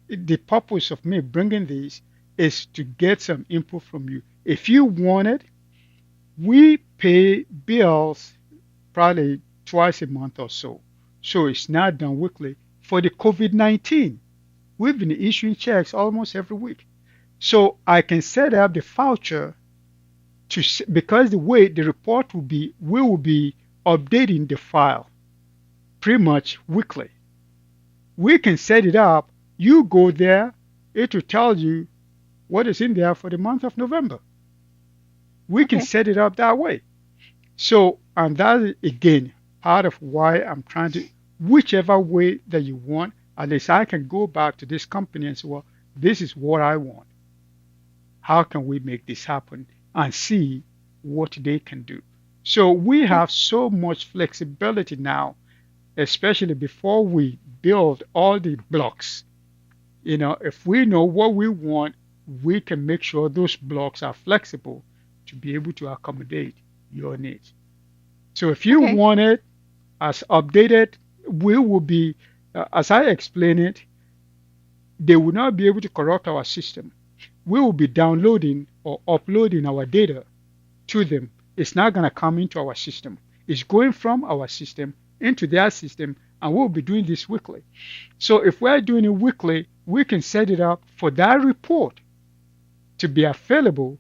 the purpose of me bringing these is to get some input from you. If you want it, we pay bills probably twice a month or so. So it's not done weekly. For the COVID-19, we've been issuing checks almost every week. So I can set up the voucher to, because the way the report will be, we will be updating the file pretty much weekly. We can set it up. You go there, it will tell you what is in there for the month of November. We can set it up that way. So, and that is again part of why I'm trying to, whichever way that you want, at least I can go back to this company and say, well, this is what I want. How can we make this happen and see what they can do? So we have so much flexibility now, especially before we build all the blocks. You know, if we know what we want, we can make sure those blocks are flexible to be able to accommodate your needs. So if you want it as updated, we will be, as I explain it, they will not be able to corrupt our system. We will be downloading or uploading our data to them. It's not going to come into our system. It's going from our system into their system, and we'll be doing this weekly. So if we're doing it weekly, we can set it up for that report to be available,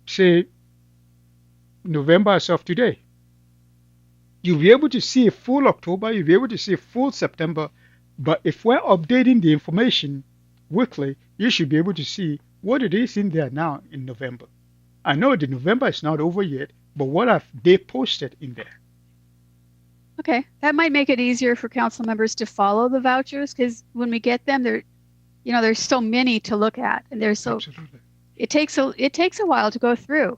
say, November as of today. You'll be able to see a full October, you'll be able to see a full September, but if we're updating the information weekly, you should be able to see what it is in there now in November. I know the November is not over yet, but what have they posted in there? Okay, that might make it easier for council members to follow the vouchers, because when we get them, there's so many to look at, and there's so Absolutely. it takes a while to go through.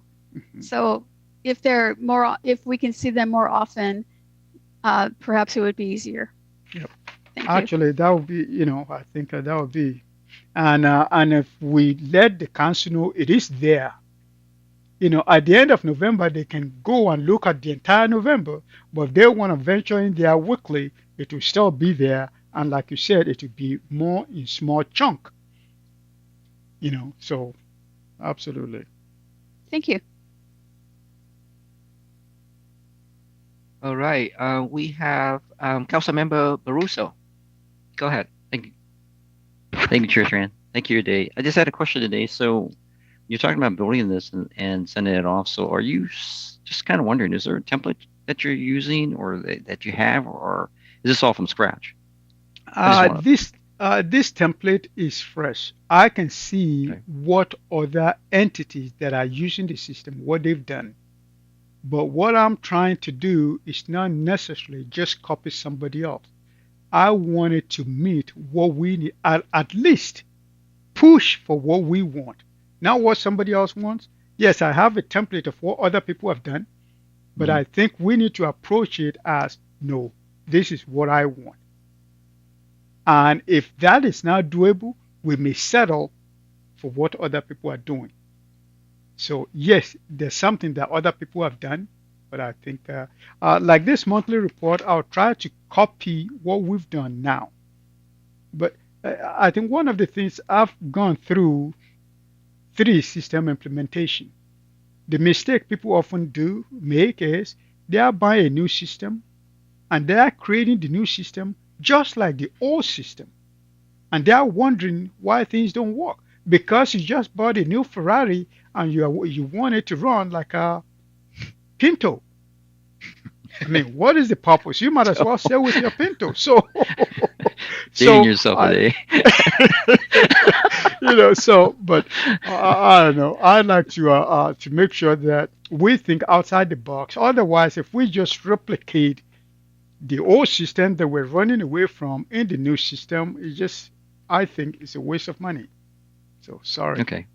So if we can see them more often, perhaps it would be easier. Yep. Thank Actually, that would be, I think that would be, and if we let the council know it is there, at the end of November, they can go and look at the entire November, but if they want to venture in there weekly, it will still be there. And like you said, it will be more in small chunk, so absolutely. Thank you. All right. We have Councilmember Baruso. Go ahead. Thank you. Thank you, Chair Tran. Thank you, today. I just had a question today. So you're talking about building this and sending it off. So are you just kind of wondering, is there a template that you're using or that you have, or is this all from scratch? This template is fresh. I can see what other entities that are using the system, what they've done. But what I'm trying to do is not necessarily just copy somebody else. I wanted to meet what we need, at least push for what we want, not what somebody else wants. Yes, I have a template of what other people have done, but I think we need to approach it as, no, this is what I want. And if that is not doable, we may settle for what other people are doing. So yes, there's something that other people have done, but I think like this monthly report, I'll try to copy what we've done now. But I think one of the things I've gone through Three, system implementation. The mistake people often do make is they are buying a new system and they are creating the new system just like the old system. And they are wondering why things don't work because you just bought a new Ferrari and you want it to run like a Pinto. I mean, what is the purpose? You might as well stay with your Pinto. So, Dating so yourself a I, day. but I don't know. I like to make sure that we think outside the box. Otherwise, if we just replicate the old system that we're running away from in the new system, I think it's a waste of money. So sorry. Okay.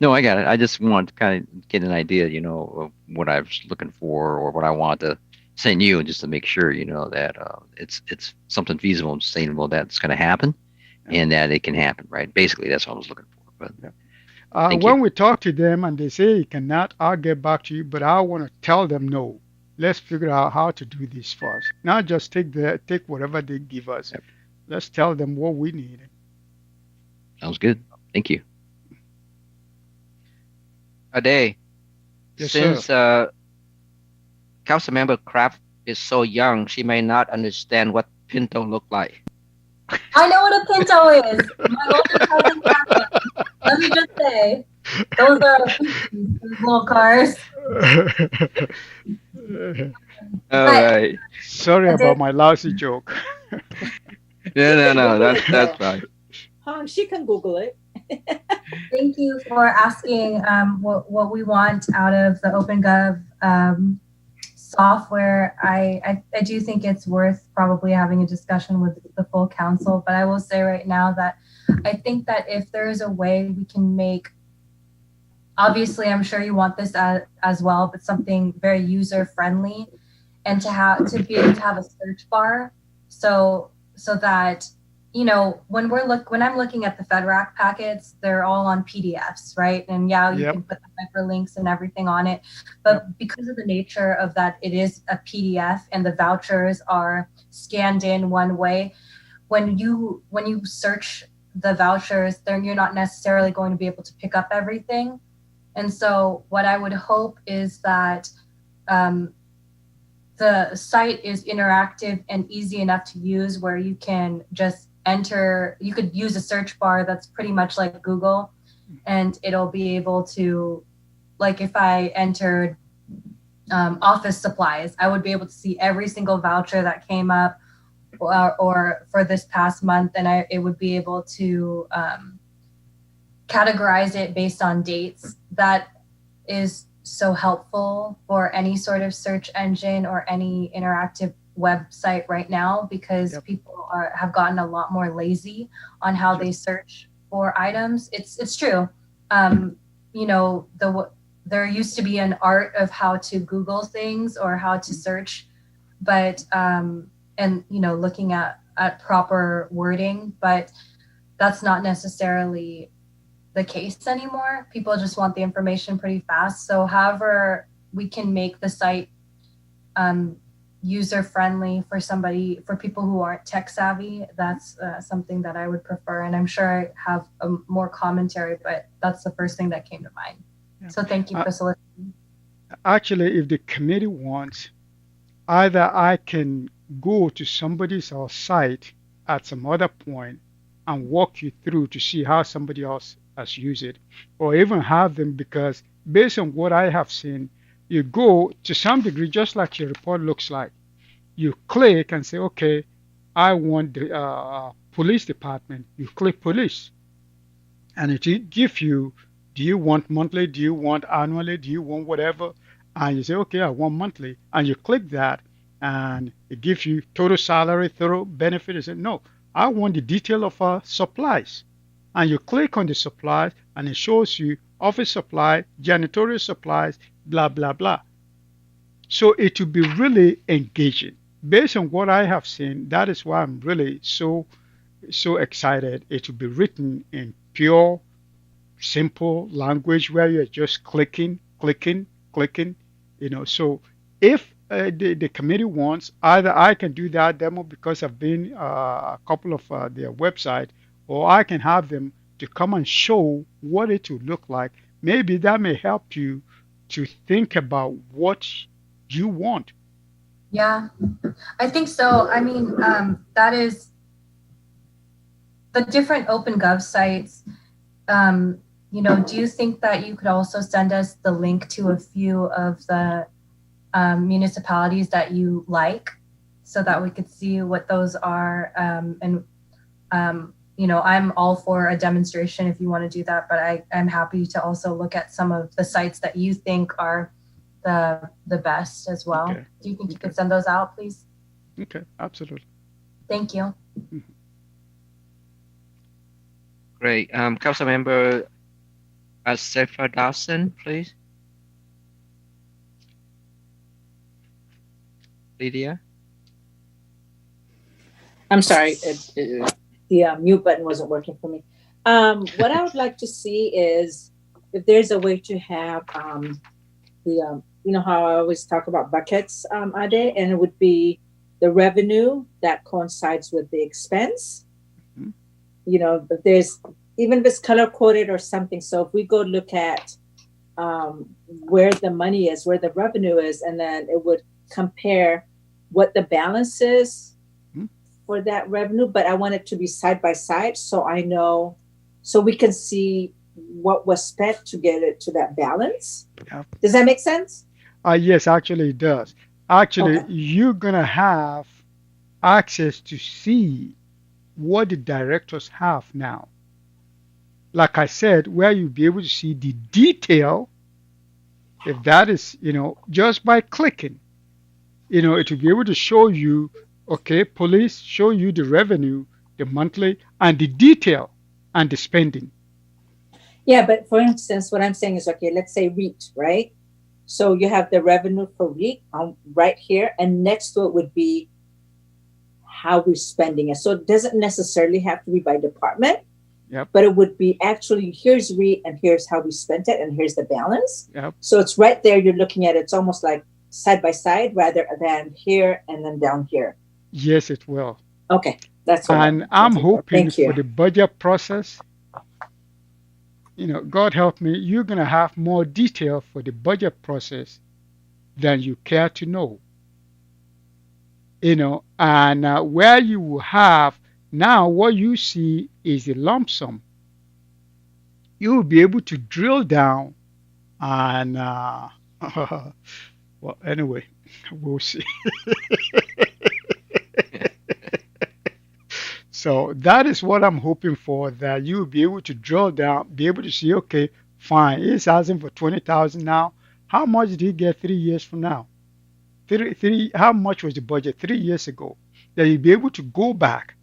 No, I got it. I just want to kind of get an idea, of what I was looking for or what I want to send you, just to make sure, that it's something feasible and sustainable that's going to happen, and that it can happen, right? Basically, that's what I was looking for. But thank When you. we talk to them and they say you cannot, I'll get back to you. But I want to tell them no. Let's figure out how to do this first. Not just take whatever they give us. Yep. Let's tell them what we need. Sounds good. Thank you. Ade, Yes, since sir. Councilmember Kraft is so young, she may not understand what Pinto look like. I know what a Pinto is. My older cousin has one. Let me just say, those are those little cars. All But right. Sorry I did. about my lousy joke. No, Google it, that's though. fine. She can Google it. Thank you for asking what we want out of the OpenGov software. I do think it's worth probably having a discussion with the full council, but I will say right now that I think that if there is a way we can make, obviously I'm sure you want this as well, but something very user friendly, and to be able to have a search bar, so that when I'm looking at the FedRAC packets, they're all on PDFs, right? And yeah, you Yep. can put the hyperlinks and everything on it, but because of the nature of that, it is a PDF and the vouchers are scanned in one way. When you search the vouchers, then you're not necessarily going to be able to pick up everything. And so what I would hope is that the site is interactive and easy enough to use where you can just you could use a search bar that's pretty much like Google, and it'll be able to, like if I entered office supplies, I would be able to see every single voucher that came up or for this past month, and it would be able to categorize it based on dates. That is so helpful for any sort of search engine or any interactive website right now, because people have gotten a lot more lazy on how they search for items. It's true. There used to be an art of how to Google things or how to search, but looking at proper wording, but that's not necessarily the case anymore. People just want the information pretty fast. So however we can make the site user friendly for people who aren't tech savvy, that's something that I would prefer. And I'm sure I have more commentary, but that's the first thing that came to mind. Yeah. So thank you for soliciting. Actually, if the committee wants, either I can go to somebody's site at some other point and walk you through to see how somebody else has used it, or even have them, because based on what I have seen, you go to some degree just like your report looks like. You click and say, okay, I want the police department. You click police, and it gives you, do you want monthly? Do you want annually? Do you want whatever? And you say, okay, I want monthly, and you click that, and it gives you total salary, total benefit. You say, no, I want the detail of supplies, and you click on the supplies, and it shows you office supply, janitorial supplies, blah blah blah. So it will be really engaging. Based on what I have seen, that is why I'm really so excited. It will be written in pure, simple language where you're just clicking, clicking, clicking. So if the committee wants, either I can do that demo because I've been a couple of their website, or I can have them to come and show what it would look like. Maybe that may help you to think about what you want. Yeah, I think so. I mean, that is the different OpenGov sites. Do you think that you could also send us the link to a few of the municipalities that you like so that we could see what those are? I'm all for a demonstration if you want to do that, but I'm happy to also look at some of the sites that you think are the best as well. Okay. Do you think you could send those out, please? Okay, absolutely. Thank you. Great. Councilmember Sefa Dawson, please. Lydia? I'm sorry, the mute button wasn't working for me. What I would like to see is if there's a way to have the how I always talk about buckets, Ade, and it would be the revenue that coincides with the expense. Mm-hmm. But there's, even if it's color coded or something. So if we go look at where the money is, where the revenue is, and then it would compare what the balance is for that revenue. But I want it to be side by side, so I know, so we can see what was spent to get it to that balance. Yeah. Does that make sense? Yes, actually it does. Actually, okay. You're going to have access to see what the directors have now. Like I said, where you'll be able to see the detail, if that is, just by clicking, it will be able to show you, okay, police, show you the revenue, the monthly, and the detail and the spending. Yeah, but for instance, what I'm saying is, okay, let's say REIT, right? So you have the revenue for REIT right here, and next to it would be how we're spending it. So it doesn't necessarily have to be by department, yep. But it would be actually, here's REIT, and here's how we spent it, and here's the balance. Yep. So it's right there, you're looking at it. It's almost like side by side rather than here and then down here. Yes, it will. Okay, that's what I'm hoping for the budget process. God help me, you're going to have more detail for the budget process than you care to know. And where you will have, now what you see is a lump sum. You will be able to drill down and, well, anyway, we'll see. So that is what I'm hoping for, that you'll be able to drill down, be able to see, okay, fine, he's asking for 20,000 now. How much did he get 3 years from now? How much was the budget 3 years ago? That you'll be able to go back,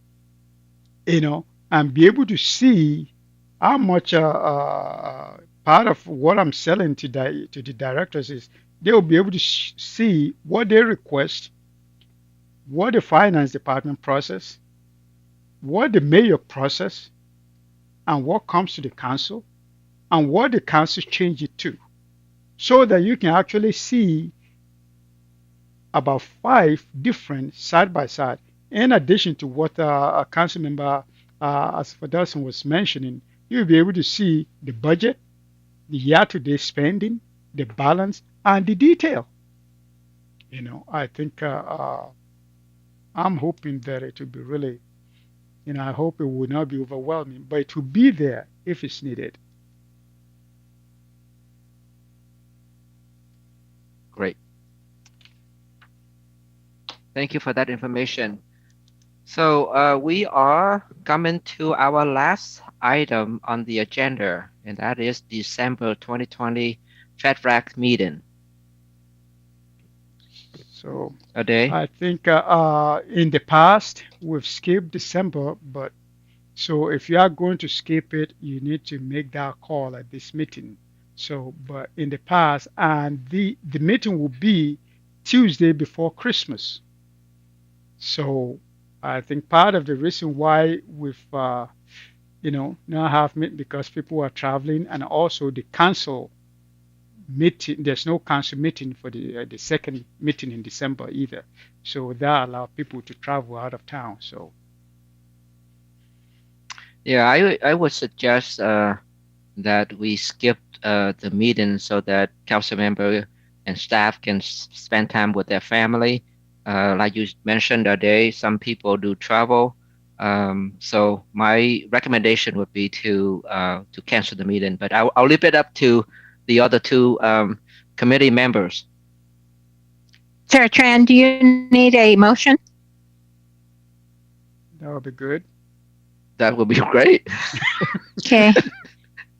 and be able to see how much part of what I'm selling to the directors is they will be able to see what they request, what the finance department process, what the mayor process, and what comes to the council, and what the council change it to, so that you can actually see about 5 different side by side. In addition to what a council member Asfadelson was mentioning, you'll be able to see the budget, the year-to-date spending, the balance, and the detail. I think I'm hoping that it will be really, I hope it will not be overwhelming, but it will be there if it's needed. Great. Thank you for that information. So we are coming to our last item on the agenda, and that is December 2020 FedRAC meeting. So Ade? I think in the past we've skipped December, but so if you are going to skip it, you need to make that call at this meeting. So, but in the past, and the meeting will be Tuesday before Christmas. So I think part of the reason why we've now have meeting, because people are traveling, and also the council meeting. There's no council meeting for the second meeting in December either. So that allows people to travel out of town. So Yeah, I would suggest that we skip the meeting so that council member and staff can spend time with their family. Like you mentioned today, some people do travel. So my recommendation would be to cancel the meeting, but I'll leave it up to the other two committee members. Chair Tran, do you need a motion? That would be good. That would be great. Okay.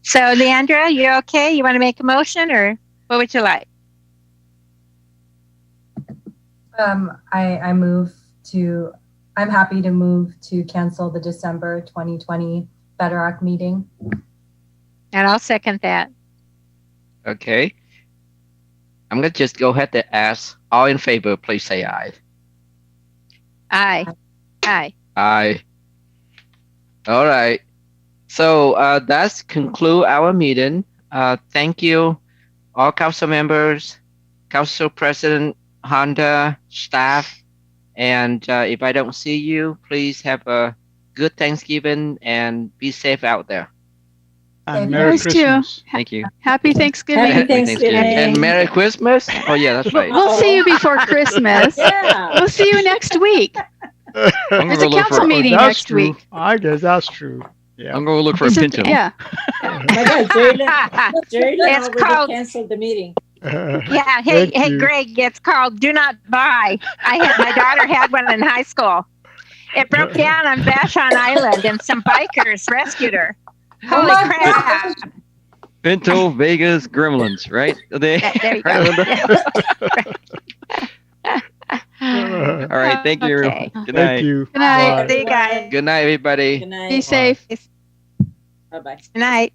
So, Leandra, you okay? You want to make a motion, or what would you like? I move to. I'm happy to move to cancel the December 2020 Bedrock meeting. And I'll second that. Okay. I'm gonna just go ahead and ask. All in favor, please say aye. Aye. Aye. Aye. All right. So that's conclude our meeting. Thank you, all council members, council president, Honda, staff, and if I don't see you, please have a good Thanksgiving and be safe out there. And You Merry guys too. Christmas. Thank you. Happy Thanksgiving. Happy Thanksgiving. And Merry Christmas. Oh yeah, that's right. We'll see you before Christmas. Yeah. We'll see you next week. I'm There's gonna a look council for. meeting That's next true. week. I guess that's true. Yeah. I'm gonna look for a Is it- Pinto. yeah. Oh my God, Jalen It's already called- canceled the meeting. Yeah. Thank you. Greg, it's called Do Not Buy. My daughter had one in high school. It broke down on Vashon Island, and some bikers rescued her. Holy my crap! Pinto Vegas Gremlins, right? They, There you go. All right. Thank you. Okay. Everyone. Good night. Thank you. Good night. Bye. See you guys. Good night, everybody. Good night. Be safe. Bye bye. Good night.